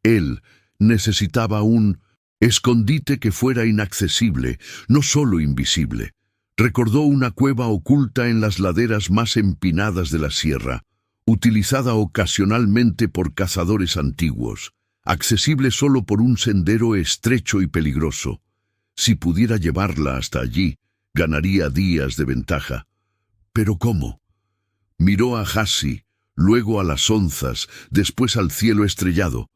Él necesitaba un escondite que fuera inaccesible, no solo invisible. Recordó una cueva oculta en las laderas más empinadas de la sierra, utilizada ocasionalmente por cazadores antiguos, accesible solo por un sendero estrecho y peligroso. Si pudiera llevarla hasta allí, ganaría días de ventaja. ¿Pero cómo? Miró a Hassi, luego a las onzas, después al cielo estrellado.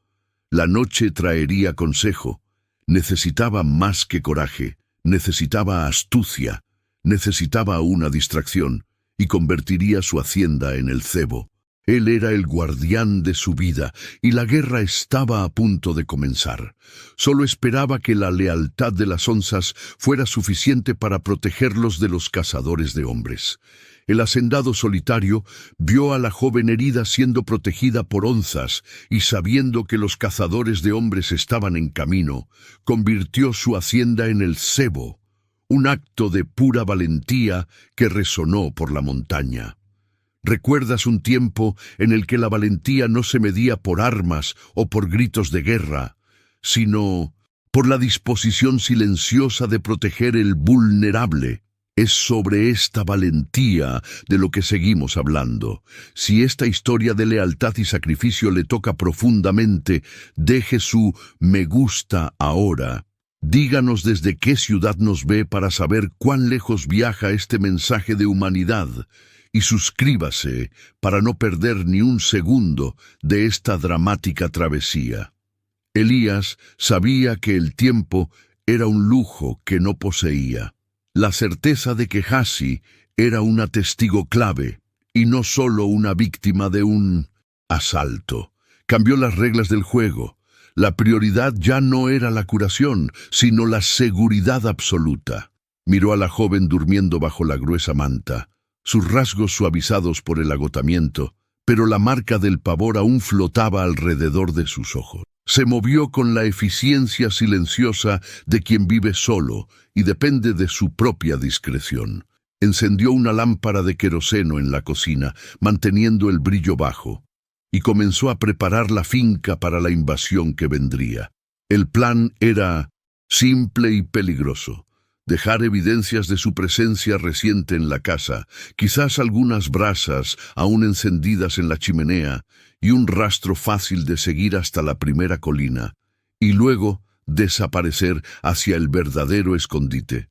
La noche traería consejo. Necesitaba más que coraje, necesitaba astucia, necesitaba una distracción, y convertiría su hacienda en el cebo. Él era el guardián de su vida, y la guerra estaba a punto de comenzar. Solo esperaba que la lealtad de las onzas fuera suficiente para protegerlos de los cazadores de hombres. El hacendado solitario vio a la joven herida siendo protegida por onzas, y sabiendo que los cazadores de hombres estaban en camino, convirtió su hacienda en el cebo, un acto de pura valentía que resonó por la montaña. ¿Recuerdas un tiempo en el que la valentía no se medía por armas o por gritos de guerra, sino por la disposición silenciosa de proteger el vulnerable? Es sobre esta valentía de lo que seguimos hablando. Si esta historia de lealtad y sacrificio le toca profundamente, deje su me gusta ahora. Díganos desde qué ciudad nos ve para saber cuán lejos viaja este mensaje de humanidad. Y suscríbase para no perder ni un segundo de esta dramática travesía. Elías sabía que el tiempo era un lujo que no poseía. La certeza de que Hassi era una testigo clave y no solo una víctima de un asalto. Cambió las reglas del juego. La prioridad ya no era la curación, sino la seguridad absoluta. Miró a la joven durmiendo bajo la gruesa manta, sus rasgos suavizados por el agotamiento, pero la marca del pavor aún flotaba alrededor de sus ojos. Se movió con la eficiencia silenciosa de quien vive solo y depende de su propia discreción. Encendió una lámpara de queroseno en la cocina, manteniendo el brillo bajo, y comenzó a preparar la finca para la invasión que vendría. El plan era simple y peligroso. Dejar evidencias de su presencia reciente en la casa, quizás algunas brasas aún encendidas en la chimenea y un rastro fácil de seguir hasta la primera colina, y luego desaparecer hacia el verdadero escondite.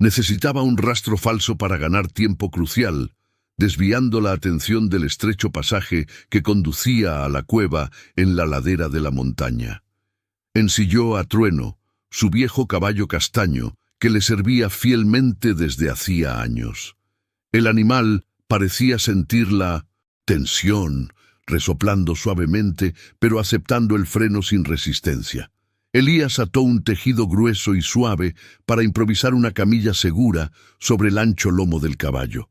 Necesitaba un rastro falso para ganar tiempo crucial, desviando la atención del estrecho pasaje que conducía a la cueva en la ladera de la montaña. Ensilló a Trueno, su viejo caballo castaño, que le servía fielmente desde hacía años. El animal parecía sentir la tensión, resoplando suavemente, pero aceptando el freno sin resistencia. Elías ató un tejido grueso y suave para improvisar una camilla segura sobre el ancho lomo del caballo.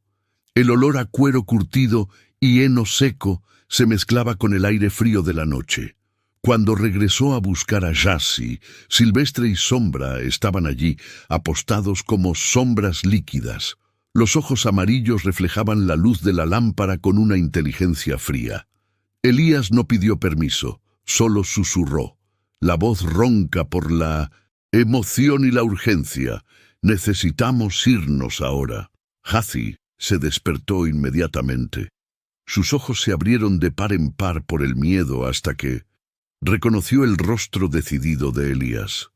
El olor a cuero curtido y heno seco se mezclaba con el aire frío de la noche. Cuando regresó a buscar a Jassi, Silvestre y Sombra estaban allí, apostados como sombras líquidas. Los ojos amarillos reflejaban la luz de la lámpara con una inteligencia fría. Elías no pidió permiso, solo susurró, la voz ronca por la emoción y la urgencia. Necesitamos irnos ahora. Gehazi se despertó inmediatamente. Sus ojos se abrieron de par en par por el miedo hasta que reconoció el rostro decidido de Elías.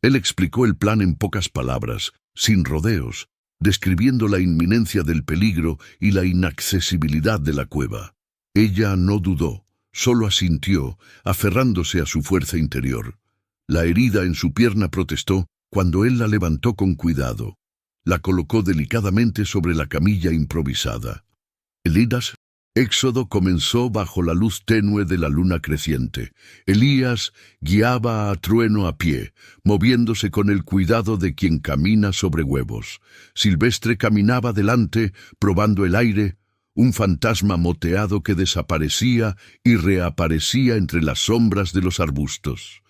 Él explicó el plan en pocas palabras, sin rodeos, describiendo la inminencia del peligro y la inaccesibilidad de la cueva. Ella no dudó, solo asintió, aferrándose a su fuerza interior. La herida en su pierna protestó cuando él la levantó con cuidado. La colocó delicadamente sobre la camilla improvisada. Elías, Éxodo comenzó bajo la luz tenue de la luna creciente. Elías guiaba a Trueno a pie, moviéndose con el cuidado de quien camina sobre huevos. Silvestre caminaba delante, probando el aire, un fantasma moteado que desaparecía y reaparecía entre las sombras de los arbustos.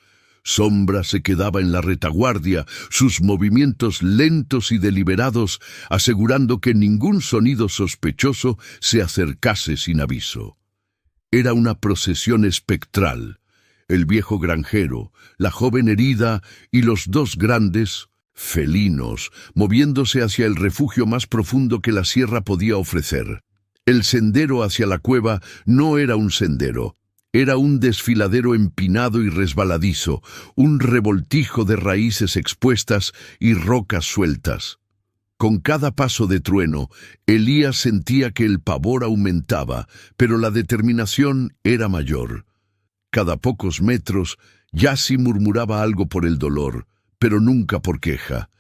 Sombra se quedaba en la retaguardia, sus movimientos lentos y deliberados, asegurando que ningún sonido sospechoso se acercase sin aviso. Era una procesión espectral. El viejo granjero, la joven herida y los dos grandes, felinos, moviéndose hacia el refugio más profundo que la sierra podía ofrecer. El sendero hacia la cueva no era un sendero. Era un desfiladero empinado y resbaladizo, un revoltijo de raíces expuestas y rocas sueltas. Con cada paso de Trueno, Elías sentía que el pavor aumentaba, pero la determinación era mayor. Cada pocos metros, Gehazi murmuraba algo por el dolor, pero nunca por queja.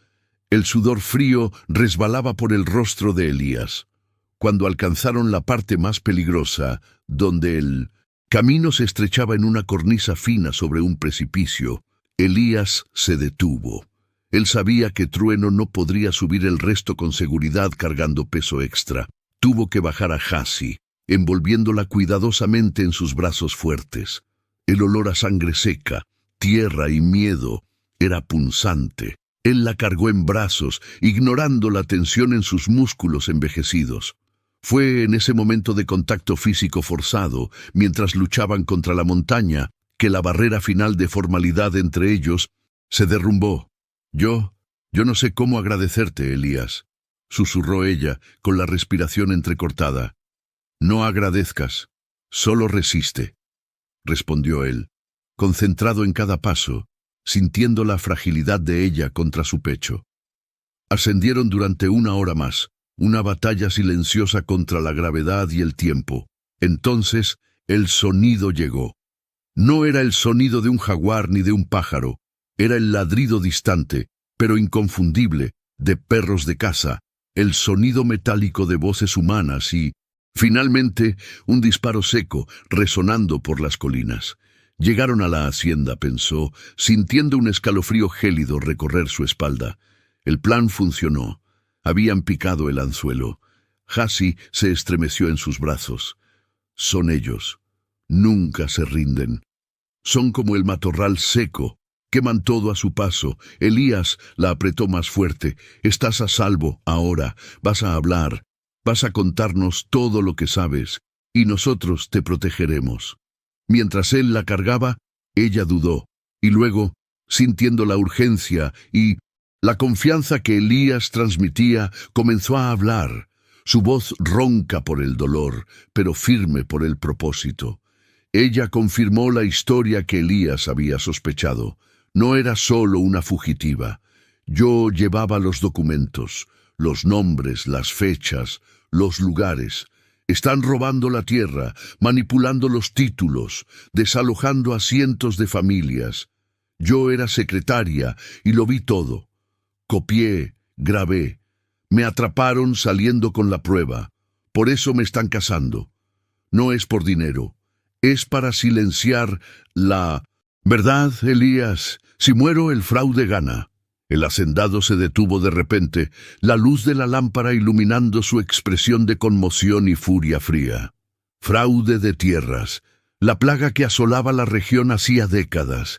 El sudor frío resbalaba por el rostro de Elías. Cuando alcanzaron la parte más peligrosa, donde el camino se estrechaba en una cornisa fina sobre un precipicio, Elías se detuvo. Él sabía que Trueno no podría subir el resto con seguridad cargando peso extra. Tuvo que bajar a Gehazi, envolviéndola cuidadosamente en sus brazos fuertes. El olor a sangre seca, tierra y miedo era punzante. Él la cargó en brazos, ignorando la tensión en sus músculos envejecidos. Fue en ese momento de contacto físico forzado, mientras luchaban contra la montaña, que la barrera final de formalidad entre ellos se derrumbó. Yo no sé cómo agradecerte, Elías, susurró ella, con la respiración entrecortada. No agradezcas, solo resiste, respondió él, concentrado en cada paso, sintiendo la fragilidad de ella contra su pecho. Ascendieron durante 1 hora más. Una batalla silenciosa contra la gravedad y el tiempo. Entonces, el sonido llegó. No era el sonido de un jaguar ni de un pájaro. Era el ladrido distante, pero inconfundible, de perros de caza, el sonido metálico de voces humanas y, finalmente, un disparo seco, resonando por las colinas. Llegaron a la hacienda, pensó, sintiendo un escalofrío gélido recorrer su espalda. El plan funcionó. Habían picado el anzuelo. Gehazi se estremeció en sus brazos. Son ellos. Nunca se rinden. Son como el matorral seco. Queman todo a su paso. Elías la apretó más fuerte. Estás a salvo ahora. Vas a hablar. Vas a contarnos todo lo que sabes. Y nosotros te protegeremos. Mientras él la cargaba, ella dudó. Y luego, sintiendo la urgencia y la confianza que Elías transmitía, comenzó a hablar, su voz ronca por el dolor, pero firme por el propósito. Ella confirmó la historia que Elías había sospechado. No era solo una fugitiva. Yo llevaba los documentos, los nombres, las fechas, los lugares. Están robando la tierra, manipulando los títulos, desalojando a cientos de familias. Yo era secretaria y lo vi todo. Copié, grabé. Me atraparon saliendo con la prueba. Por eso me están casando. No es por dinero. Es para silenciar la verdad, Elías. Si muero, el fraude gana. El hacendado se detuvo de repente, la luz de la lámpara iluminando su expresión de conmoción y furia fría. Fraude de tierras, la plaga que asolaba la región hacía décadas.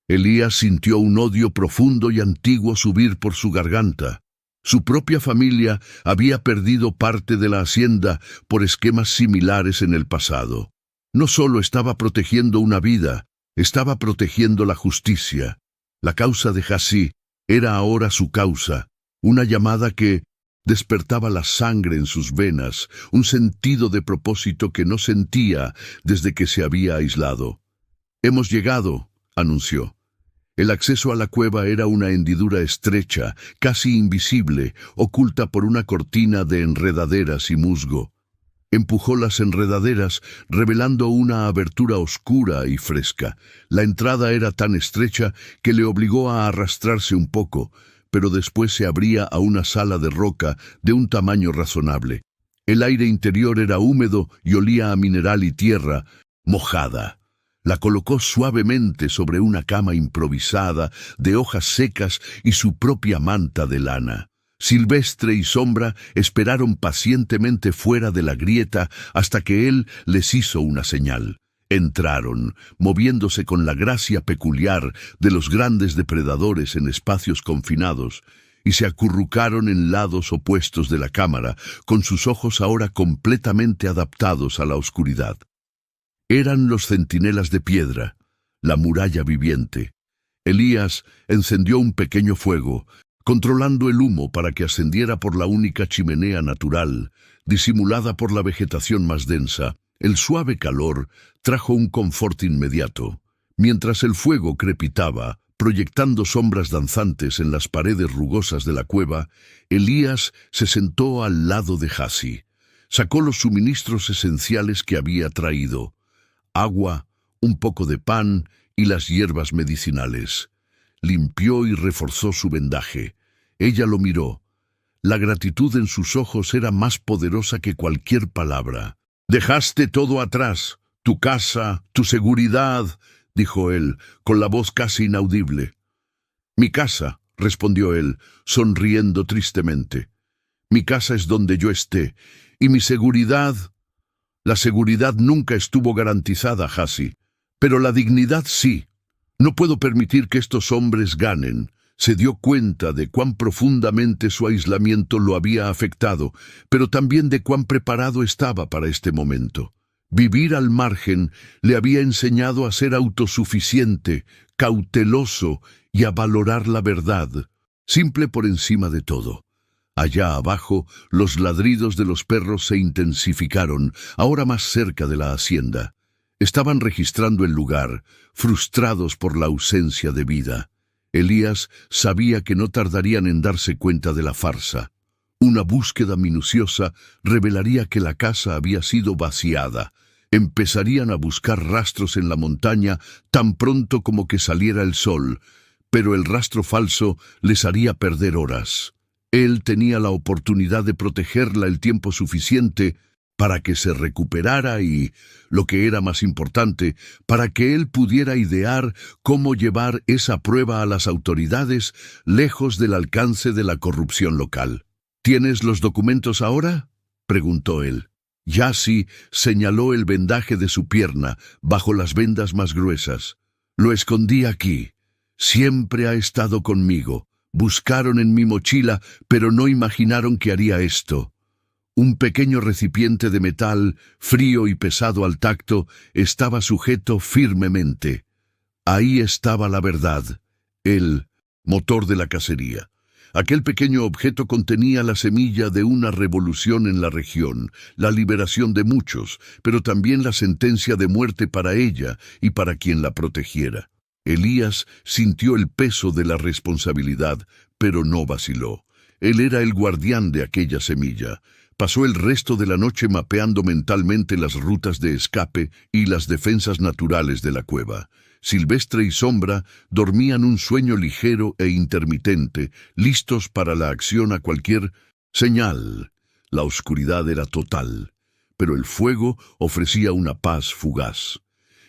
Elías sintió un odio profundo y antiguo subir por su garganta. Su propia familia había perdido parte de la hacienda por esquemas similares en el pasado. No solo estaba protegiendo una vida, estaba protegiendo la justicia. La causa de Hassi era ahora su causa, una llamada que despertaba la sangre en sus venas, un sentido de propósito que no sentía desde que se había aislado. «Hemos llegado», anunció. El acceso a la cueva era una hendidura estrecha, casi invisible, oculta por una cortina de enredaderas y musgo. Empujó las enredaderas, revelando una abertura oscura y fresca. La entrada era tan estrecha que le obligó a arrastrarse un poco, pero después se abría a una sala de roca de un tamaño razonable. El aire interior era húmedo y olía a mineral y tierra mojada. La colocó suavemente sobre una cama improvisada de hojas secas y su propia manta de lana. Silvestre y Sombra esperaron pacientemente fuera de la grieta hasta que él les hizo una señal. Entraron, moviéndose con la gracia peculiar de los grandes depredadores en espacios confinados, y se acurrucaron en lados opuestos de la cámara, con sus ojos ahora completamente adaptados a la oscuridad. Eran los centinelas de piedra, la muralla viviente. Elías encendió un pequeño fuego, controlando el humo para que ascendiera por la única chimenea natural, disimulada por la vegetación más densa. El suave calor trajo un confort inmediato. Mientras el fuego crepitaba, proyectando sombras danzantes en las paredes rugosas de la cueva, Elías se sentó al lado de Hassi. Sacó los suministros esenciales que había traído: agua, un poco de pan y las hierbas medicinales. Limpió y reforzó su vendaje. Ella lo miró. La gratitud en sus ojos era más poderosa que cualquier palabra. «Dejaste todo atrás, tu casa, tu seguridad», dijo él, con la voz casi inaudible. «Mi casa», respondió él, sonriendo tristemente. «Mi casa es donde yo esté, y mi seguridad...» «La seguridad nunca estuvo garantizada, Hassi, pero la dignidad sí. No puedo permitir que estos hombres ganen». Se dio cuenta de cuán profundamente su aislamiento lo había afectado, pero también de cuán preparado estaba para este momento. Vivir al margen le había enseñado a ser autosuficiente, cauteloso y a valorar la verdad, simple por encima de todo. Allá abajo, los ladridos de los perros se intensificaron, ahora más cerca de la hacienda. Estaban registrando el lugar, frustrados por la ausencia de vida. Elías sabía que no tardarían en darse cuenta de la farsa. Una búsqueda minuciosa revelaría que la casa había sido vaciada. Empezarían a buscar rastros en la montaña tan pronto como que saliera el sol, pero el rastro falso les haría perder horas. Él tenía la oportunidad de protegerla el tiempo suficiente para que se recuperara y, lo que era más importante, para que él pudiera idear cómo llevar esa prueba a las autoridades lejos del alcance de la corrupción local. «¿Tienes los documentos ahora?», preguntó él. Yassi señaló el vendaje de su pierna bajo las vendas más gruesas. «Lo escondí aquí. Siempre ha estado conmigo. Buscaron en mi mochila, pero no imaginaron que haría esto». Un pequeño recipiente de metal, frío y pesado al tacto, estaba sujeto firmemente. Ahí estaba la verdad, el motor de la cacería. Aquel pequeño objeto contenía la semilla de una revolución en la región, la liberación de muchos, pero también la sentencia de muerte para ella y para quien la protegiera. Elías sintió el peso de la responsabilidad, pero no vaciló. Él era el guardián de aquella semilla. Pasó el resto de la noche mapeando mentalmente las rutas de escape y las defensas naturales de la cueva. Silvestre y Sombra dormían un sueño ligero e intermitente, listos para la acción a cualquier señal. La oscuridad era total, pero el fuego ofrecía una paz fugaz.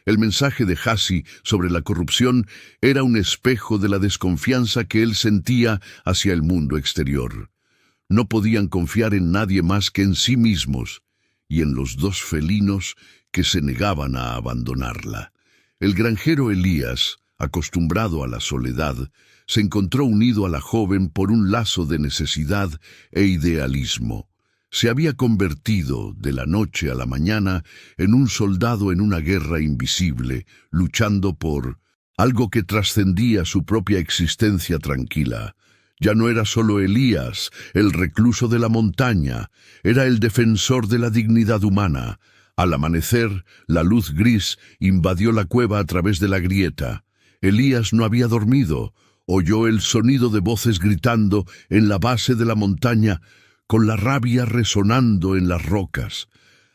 El mensaje de Hassi sobre la corrupción era un espejo de la desconfianza que él sentía hacia el mundo exterior. No podían confiar en nadie más que en sí mismos y en los dos felinos que se negaban a abandonarla. El granjero Elías acostumbrado a la soledad, se encontró unido a la joven por un lazo de necesidad e idealismo. Se había convertido, de la noche a la mañana, en un soldado en una guerra invisible, luchando por algo que trascendía su propia existencia tranquila. Ya no era solo Elías, el recluso de la montaña, era el defensor de la dignidad humana. Al amanecer, la luz gris invadió la cueva a través de la grieta. Elías no había dormido. Oyó el sonido de voces gritando en la base de la montaña, con la rabia resonando en las rocas.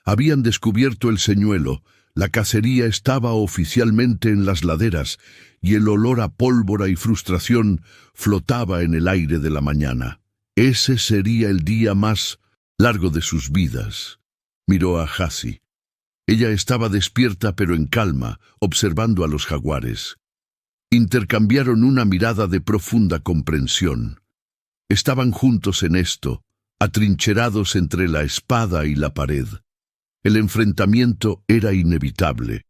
Habían descubierto el señuelo, la cacería estaba oficialmente en las laderas, y el olor a pólvora y frustración flotaba en el aire de la mañana. Ese sería el día más largo de sus vidas. Miró a Hassi. Ella estaba despierta pero en calma, observando a los jaguares. Intercambiaron una mirada de profunda comprensión. Estaban juntos en esto, atrincherados entre la espada y la pared. El enfrentamiento era inevitable.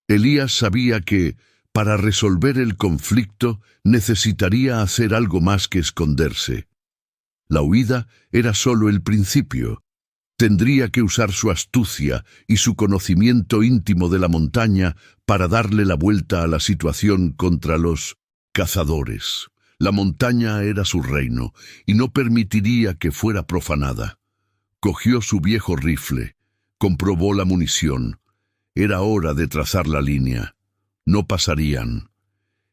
Elías sabía que, para resolver el conflicto, necesitaría hacer algo más que esconderse. La huida era solo el principio. Tendría que usar su astucia y su conocimiento íntimo de la montaña para darle la vuelta a la situación contra los cazadores. La montaña era su reino y no permitiría que fuera profanada. Cogió su viejo rifle, comprobó la munición. Era hora de trazar la línea. No pasarían.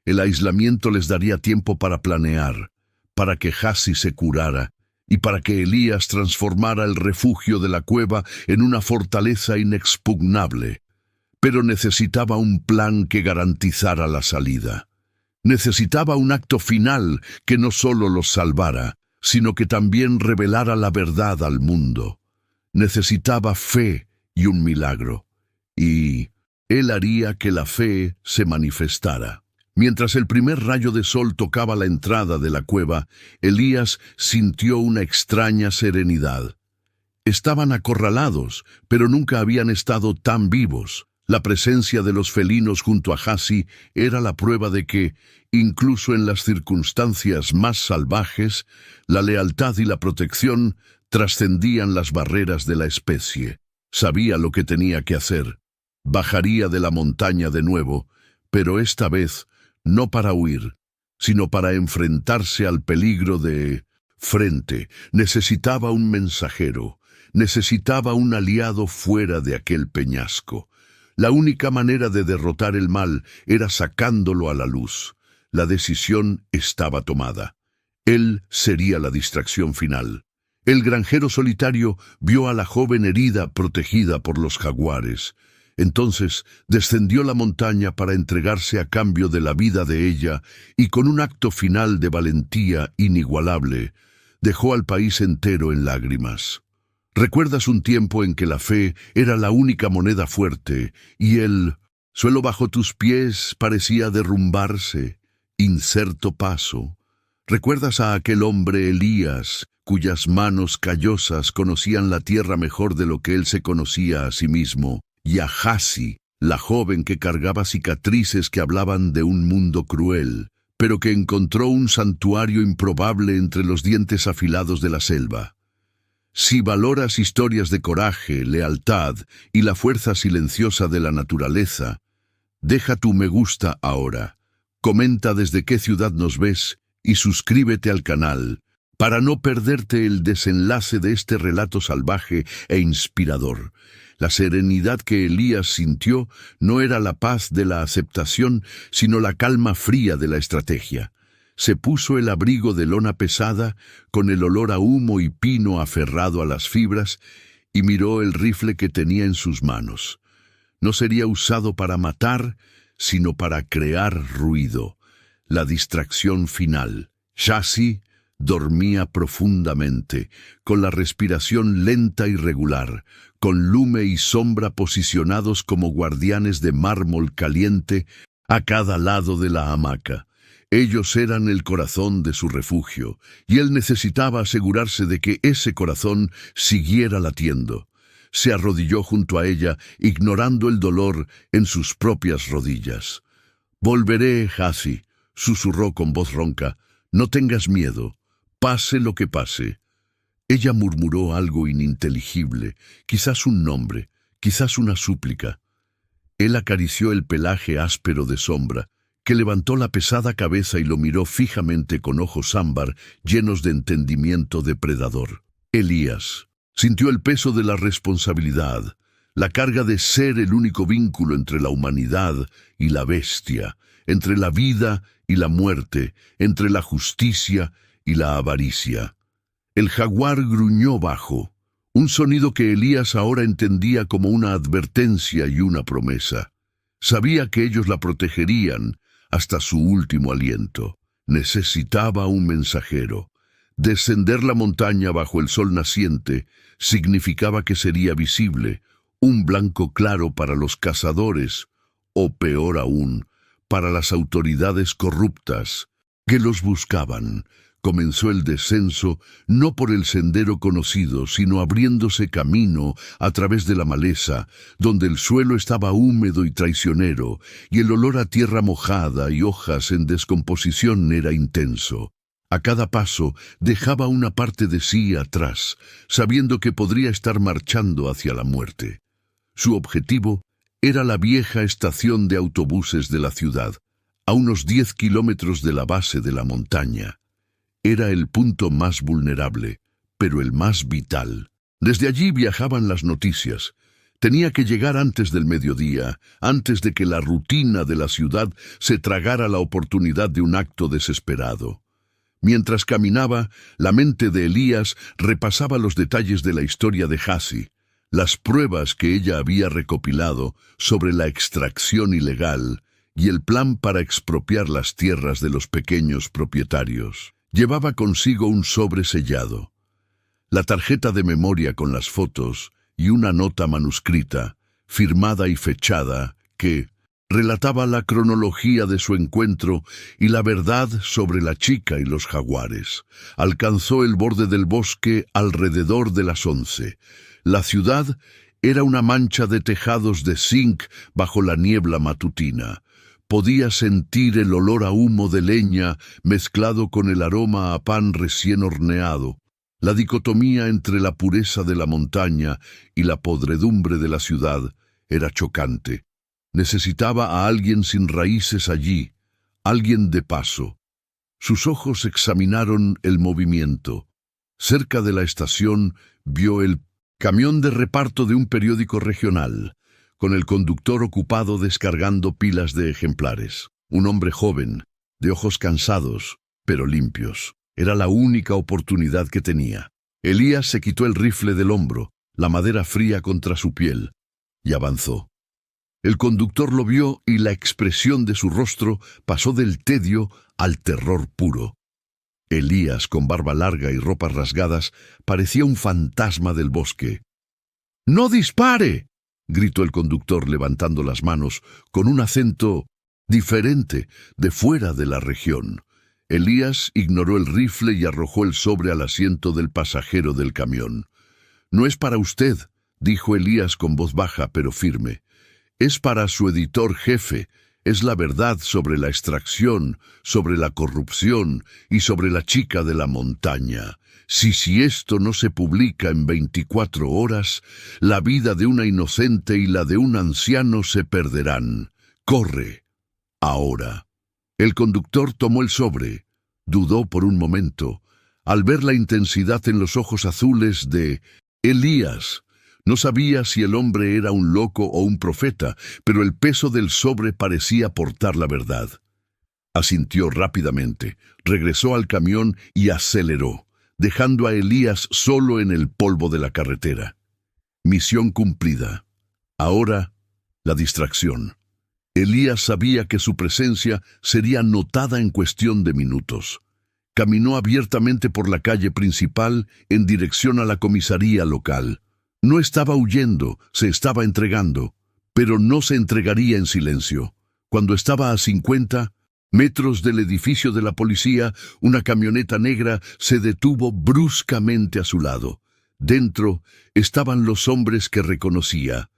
El aislamiento les daría tiempo para planear, para que Hassi se curara y para que Elías transformara el refugio de la cueva en una fortaleza inexpugnable. Pero necesitaba un plan que garantizara la salida. Necesitaba un acto final que no solo los salvara, sino que también revelara la verdad al mundo. Necesitaba fe y un milagro, y él haría que la fe se manifestara. Mientras el primer rayo de sol tocaba la entrada de la cueva, Elías sintió una extraña serenidad. Estaban acorralados, pero nunca habían estado tan vivos. La presencia de los felinos junto a Hassi era la prueba de que, incluso en las circunstancias más salvajes, la lealtad y la protección trascendían las barreras de la especie. Sabía lo que tenía que hacer. Bajaría de la montaña de nuevo, pero esta vez no para huir, sino para enfrentarse al peligro de frente. Necesitaba un mensajero, necesitaba un aliado fuera de aquel peñasco. La única manera de derrotar el mal era sacándolo a la luz. La decisión estaba tomada. Él sería la distracción final. El granjero solitario vio a la joven herida protegida por los jaguares. Entonces descendió la montaña para entregarse a cambio de la vida de ella y con un acto final de valentía inigualable, dejó al país entero en lágrimas. ¿Recuerdas un tiempo en que la fe era la única moneda fuerte y el suelo bajo tus pies parecía derrumbarse? Incerto paso. ¿Recuerdas a aquel hombre Elías, cuyas manos callosas conocían la tierra mejor de lo que él se conocía a sí mismo? Y a Hassi, la joven que cargaba cicatrices que hablaban de un mundo cruel, pero que encontró un santuario improbable entre los dientes afilados de la selva. Si valoras historias de coraje, lealtad y la fuerza silenciosa de la naturaleza, deja tu me gusta ahora, comenta desde qué ciudad nos ves y suscríbete al canal para no perderte el desenlace de este relato salvaje e inspirador. La serenidad que Elías sintió no era la paz de la aceptación, sino la calma fría de la estrategia. Se puso el abrigo de lona pesada, con el olor a humo y pino aferrado a las fibras, y miró el rifle que tenía en sus manos. No sería usado para matar, sino para crear ruido, la distracción final. Hassi dormía profundamente, con la respiración lenta y regular, con lume y sombra posicionados como guardianes de mármol caliente a cada lado de la hamaca. Ellos eran el corazón de su refugio, y él necesitaba asegurarse de que ese corazón siguiera latiendo. Se arrodilló junto a ella, ignorando el dolor en sus propias rodillas. Volveré, Hassi, susurró con voz ronca. No tengas miedo, pase lo que pase. Ella murmuró algo ininteligible, quizás un nombre, quizás una súplica. Él acarició el pelaje áspero de Sombra, que levantó la pesada cabeza y lo miró fijamente con ojos ámbar, llenos de entendimiento depredador. Elías sintió el peso de la responsabilidad, la carga de ser el único vínculo entre la humanidad y la bestia, entre la vida y la muerte, entre la justicia y la avaricia. El jaguar gruñó bajo, un sonido que Elías ahora entendía como una advertencia y una promesa. Sabía que ellos la protegerían hasta su último aliento. Necesitaba un mensajero. Descender la montaña bajo el sol naciente significaba que sería visible, un blanco claro para los cazadores, o peor aún, para las autoridades corruptas que los buscaban. Comenzó el descenso no por el sendero conocido, sino abriéndose camino a través de la maleza, donde el suelo estaba húmedo y traicionero, y el olor a tierra mojada y hojas en descomposición era intenso. A cada paso dejaba una parte de sí atrás, sabiendo que podría estar marchando hacia la muerte. Su objetivo era la vieja estación de autobuses de la ciudad, a unos 10 kilómetros de la base de la montaña. Era el punto más vulnerable, pero el más vital. Desde allí viajaban las noticias. Tenía que llegar antes del mediodía, antes de que la rutina de la ciudad se tragara la oportunidad de un acto desesperado. Mientras caminaba, la mente de Elías repasaba los detalles de la historia de Hassi, las pruebas que ella había recopilado sobre la extracción ilegal y el plan para expropiar las tierras de los pequeños propietarios. Llevaba consigo un sobre sellado, la tarjeta de memoria con las fotos y una nota manuscrita, firmada y fechada, que relataba la cronología de su encuentro y la verdad sobre la chica y los jaguares. Alcanzó el borde del bosque alrededor de las 11. La ciudad era una mancha de tejados de zinc bajo la niebla matutina. Podía sentir el olor a humo de leña mezclado con el aroma a pan recién horneado. La dicotomía entre la pureza de la montaña y la podredumbre de la ciudad era chocante. Necesitaba a alguien sin raíces allí, alguien de paso. Sus ojos examinaron el movimiento. Cerca de la estación vio el camión de reparto de un periódico regional, con el conductor ocupado descargando pilas de ejemplares. Un hombre joven, de ojos cansados, pero limpios. Era la única oportunidad que tenía. Elías se quitó el rifle del hombro, la madera fría contra su piel, y avanzó. El conductor lo vio y la expresión de su rostro pasó del tedio al terror puro. Elías, con barba larga y ropas rasgadas, parecía un fantasma del bosque. «¡No dispare!», gritó el conductor levantando las manos, con un acento diferente, de fuera de la región. Elías ignoró el rifle y arrojó el sobre al asiento del pasajero del camión. «No es para usted», dijo Elías con voz baja pero firme. «Es para su editor jefe. Es la verdad sobre la extracción, sobre la corrupción y sobre la chica de la montaña. Si esto no se publica en 24 horas, la vida de una inocente y la de un anciano se perderán. Corre, ahora». El conductor tomó el sobre. Dudó por un momento, al ver la intensidad en los ojos azules de Elías. No sabía si el hombre era un loco o un profeta, pero el peso del sobre parecía portar la verdad. Asintió rápidamente, regresó al camión y aceleró, dejando a Elías solo en el polvo de la carretera. Misión cumplida. Ahora, la distracción. Elías sabía que su presencia sería notada en cuestión de minutos. Caminó abiertamente por la calle principal en dirección a la comisaría local. No estaba huyendo, se estaba entregando, pero no se entregaría en silencio. Cuando estaba a 50 metros del edificio de la policía, una camioneta negra se detuvo bruscamente a su lado. Dentro estaban los hombres que reconocía.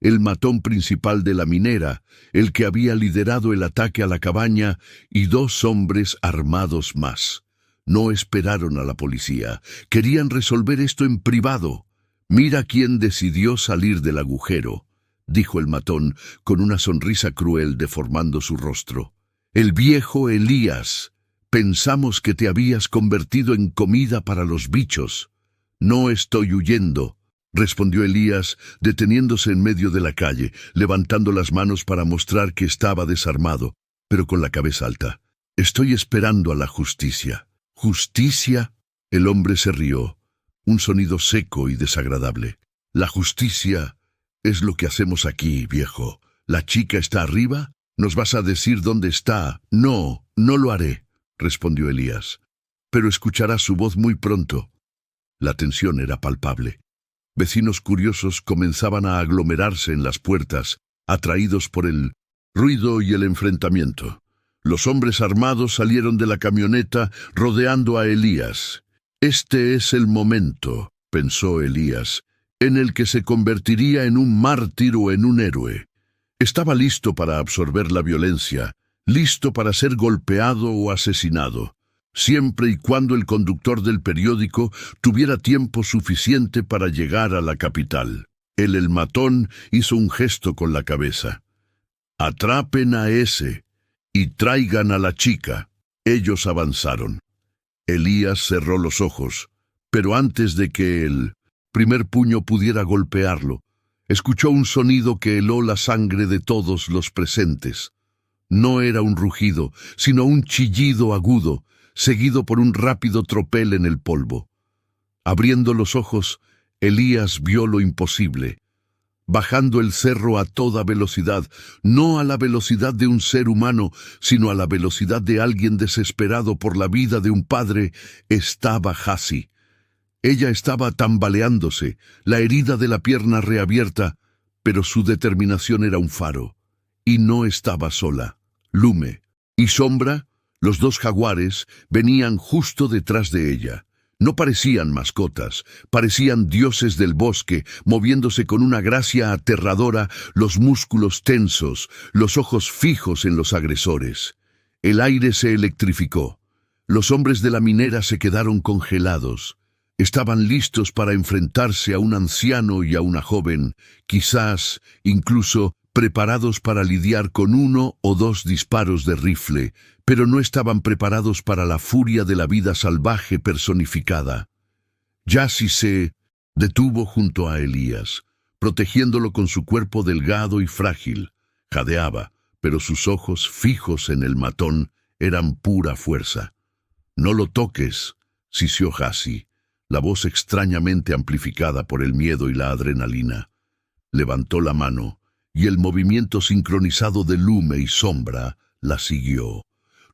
el matón principal de la minera, el que había liderado el ataque a la cabaña, y 2 hombres armados más. No esperaron a la policía. Querían resolver esto en privado. «Mira quién decidió salir del agujero», dijo el matón, con una sonrisa cruel deformando su rostro. «El viejo Elías. Pensamos que te habías convertido en comida para los bichos». «No estoy huyendo», respondió Elías, deteniéndose en medio de la calle, levantando las manos para mostrar que estaba desarmado, pero con la cabeza alta. «Estoy esperando a la justicia». «¿Justicia?». El hombre se rió, un sonido seco y desagradable. «La justicia es lo que hacemos aquí, viejo. ¿La chica está arriba? ¿Nos vas a decir dónde está?» «No, no lo haré», respondió Elías. «Pero escucharás su voz muy pronto». La tensión era palpable. Vecinos curiosos comenzaban a aglomerarse en las puertas, atraídos por el ruido y el enfrentamiento. Los hombres armados salieron de la camioneta rodeando a Elías. «Este es el momento», pensó Elías, «en el que se convertiría en un mártir o en un héroe». Estaba listo para absorber la violencia, listo para ser golpeado o asesinado, siempre y cuando el conductor del periódico tuviera tiempo suficiente para llegar a la capital. El matón hizo un gesto con la cabeza. «Atrapen a ese y traigan a la chica». Ellos avanzaron. Elías cerró los ojos, pero antes de que el primer puño pudiera golpearlo, escuchó un sonido que heló la sangre de todos los presentes. No era un rugido, sino un chillido agudo, seguido por un rápido tropel en el polvo. Abriendo los ojos, Elías vio lo imposible. Bajando el cerro a toda velocidad, no a la velocidad de un ser humano, sino a la velocidad de alguien desesperado por la vida de un padre, estaba Jassi. Ella estaba tambaleándose, la herida de la pierna reabierta, pero su determinación era un faro. Y no estaba sola. Lume y Sombra, los 2 jaguares, venían justo detrás de ella. No parecían mascotas, parecían dioses del bosque, moviéndose con una gracia aterradora, los músculos tensos, los ojos fijos en los agresores. El aire se electrificó. Los hombres de la minera se quedaron congelados. Estaban listos para enfrentarse a un anciano y a una joven, quizás, incluso, preparados para lidiar con 1 o 2 disparos de rifle, pero no estaban preparados para la furia de la vida salvaje personificada. Jassi se detuvo junto a Elías, protegiéndolo con su cuerpo delgado y frágil. Jadeaba, pero sus ojos fijos en el matón eran pura fuerza. «No lo toques», sisió Jassi, la voz extrañamente amplificada por el miedo y la adrenalina. Levantó la mano, y el movimiento sincronizado de Lume y Sombra la siguió.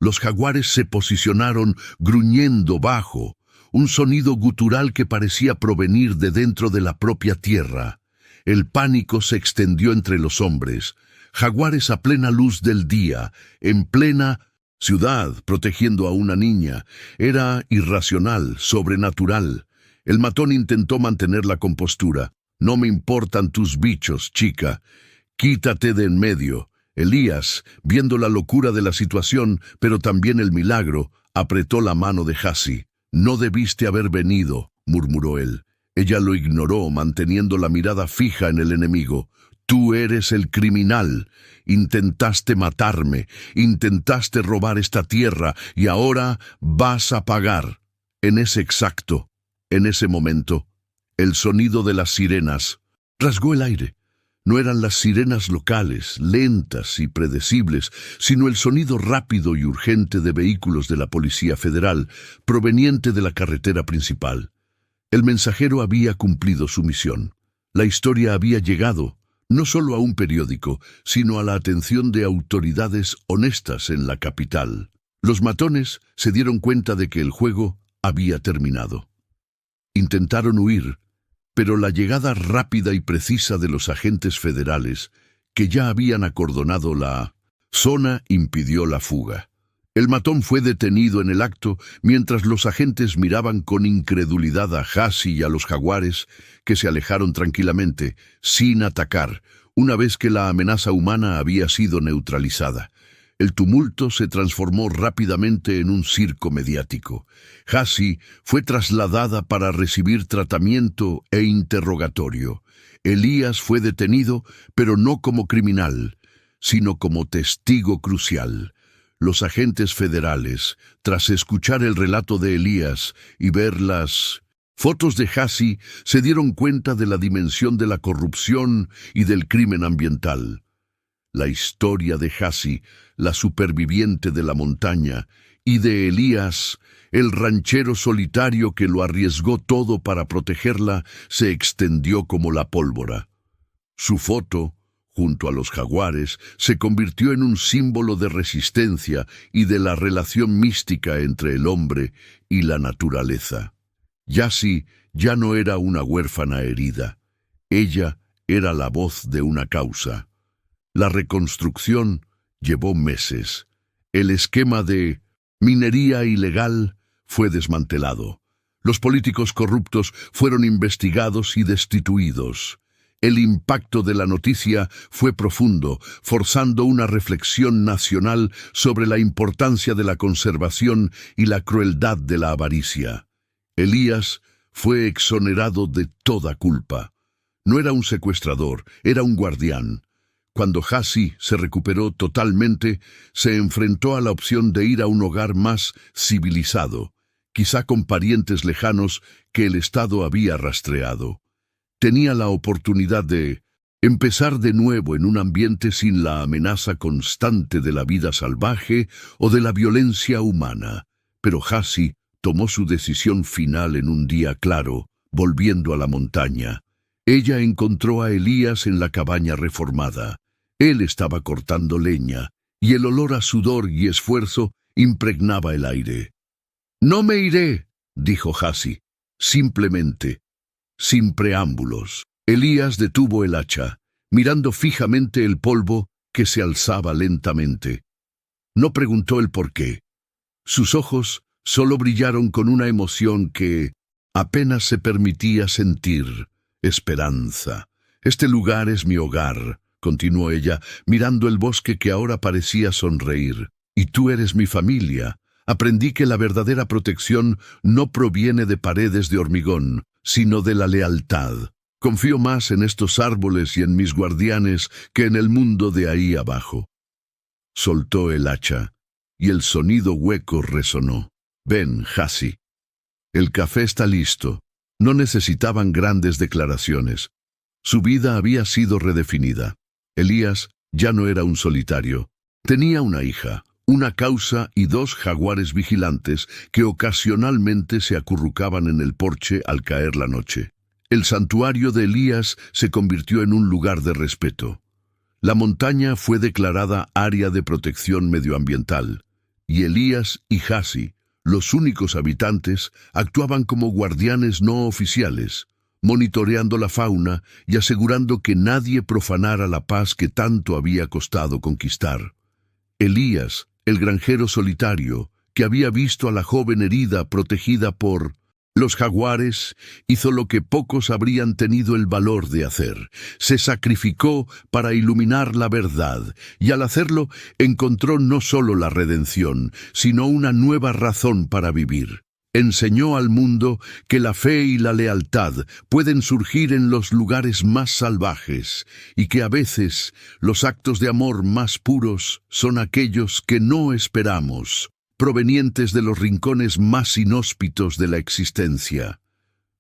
Los jaguares se posicionaron gruñendo bajo, un sonido gutural que parecía provenir de dentro de la propia tierra. El pánico se extendió entre los hombres. Jaguares a plena luz del día, en plena ciudad, protegiendo a una niña. Era irracional, sobrenatural. El matón intentó mantener la compostura. «No me importan tus bichos, chica. Quítate de en medio». Elías, viendo la locura de la situación, pero también el milagro, apretó la mano de Jassi. «No debiste haber venido», murmuró él. Ella lo ignoró, manteniendo la mirada fija en el enemigo. «Tú eres el criminal. Intentaste matarme, intentaste robar esta tierra, y ahora vas a pagar». En ese momento, el sonido de las sirenas rasgó el aire. No eran las sirenas locales, lentas y predecibles, sino el sonido rápido y urgente de vehículos de la Policía Federal, proveniente de la carretera principal. El mensajero había cumplido su misión. La historia había llegado, no solo a un periódico, sino a la atención de autoridades honestas en la capital. Los matones se dieron cuenta de que el juego había terminado. Intentaron huir, pero la llegada rápida y precisa de los agentes federales, que ya habían acordonado la zona, impidió la fuga. El matón fue detenido en el acto mientras los agentes miraban con incredulidad a Jassi y a los jaguares, que se alejaron tranquilamente, sin atacar, una vez que la amenaza humana había sido neutralizada. El tumulto se transformó rápidamente en un circo mediático. Hassie fue trasladada para recibir tratamiento e interrogatorio. Elías fue detenido, pero no como criminal, sino como testigo crucial. Los agentes federales, tras escuchar el relato de Elías y ver las fotos de Hassie, se dieron cuenta de la dimensión de la corrupción y del crimen ambiental. La historia de Hassie, la superviviente de la montaña, y de Elías, el ranchero solitario que lo arriesgó todo para protegerla, se extendió como la pólvora. Su foto, junto a los jaguares, se convirtió en un símbolo de resistencia y de la relación mística entre el hombre y la naturaleza. Hassie ya no era una huérfana herida. Ella era la voz de una causa. La reconstrucción llevó meses. El esquema de minería ilegal fue desmantelado. Los políticos corruptos fueron investigados y destituidos. El impacto de la noticia fue profundo, forzando una reflexión nacional sobre la importancia de la conservación y la crueldad de la avaricia. Elías fue exonerado de toda culpa. No era un secuestrador, era un guardián. Cuando Hassie se recuperó totalmente, se enfrentó a la opción de ir a un hogar más civilizado, quizá con parientes lejanos que el Estado había rastreado. Tenía la oportunidad de empezar de nuevo en un ambiente sin la amenaza constante de la vida salvaje o de la violencia humana. Pero Hassie tomó su decisión final en un día claro, volviendo a la montaña. Ella encontró a Elías en la cabaña reformada. Él estaba cortando leña, y el olor a sudor y esfuerzo impregnaba el aire. «No me iré», dijo Hassie, simplemente, sin preámbulos. Elías detuvo el hacha, mirando fijamente el polvo que se alzaba lentamente. No preguntó el por qué. Sus ojos solo brillaron con una emoción que apenas se permitía sentir: esperanza. «Este lugar es mi hogar», continuó ella, mirando el bosque que ahora parecía sonreír. «Y tú eres mi familia. Aprendí que la verdadera protección no proviene de paredes de hormigón, sino de la lealtad. Confío más en estos árboles y en mis guardianes que en el mundo de ahí abajo». Soltó el hacha, y el sonido hueco resonó. «Ven, Hassie. El café está listo». No necesitaban grandes declaraciones. Su vida había sido redefinida. Elías ya no era un solitario. Tenía una hija, una causa y 2 jaguares vigilantes que ocasionalmente se acurrucaban en el porche al caer la noche. El santuario de Elías se convirtió en un lugar de respeto. La montaña fue declarada área de protección medioambiental, y Elías y Hassie, los únicos habitantes, actuaban como guardianes no oficiales, monitoreando la fauna y asegurando que nadie profanara la paz que tanto había costado conquistar. Elías, el granjero solitario, que había visto a la joven herida protegida por los jaguares, hizo lo que pocos habrían tenido el valor de hacer. Se sacrificó para iluminar la verdad, y al hacerlo encontró no solo la redención, sino una nueva razón para vivir. Enseñó al mundo que la fe y la lealtad pueden surgir en los lugares más salvajes, y que a veces los actos de amor más puros son aquellos que no esperamos, provenientes de los rincones más inhóspitos de la existencia.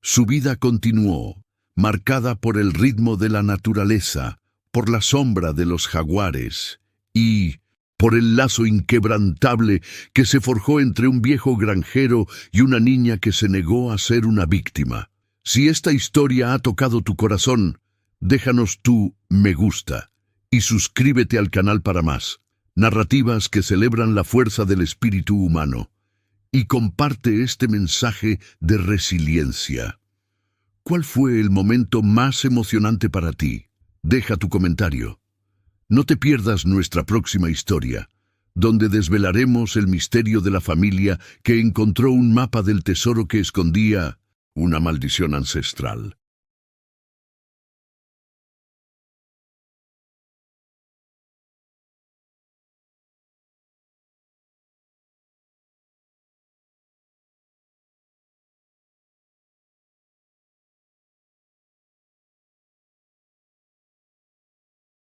Su vida continuó, marcada por el ritmo de la naturaleza, por la sombra de los jaguares y por el lazo inquebrantable que se forjó entre un viejo granjero y una niña que se negó a ser una víctima. Si esta historia ha tocado tu corazón, déjanos tu me gusta y suscríbete al canal para más narrativas que celebran la fuerza del espíritu humano, y comparte este mensaje de resiliencia. ¿Cuál fue el momento más emocionante para ti? Deja tu comentario. No te pierdas nuestra próxima historia, donde desvelaremos el misterio de la familia que encontró un mapa del tesoro que escondía una maldición ancestral.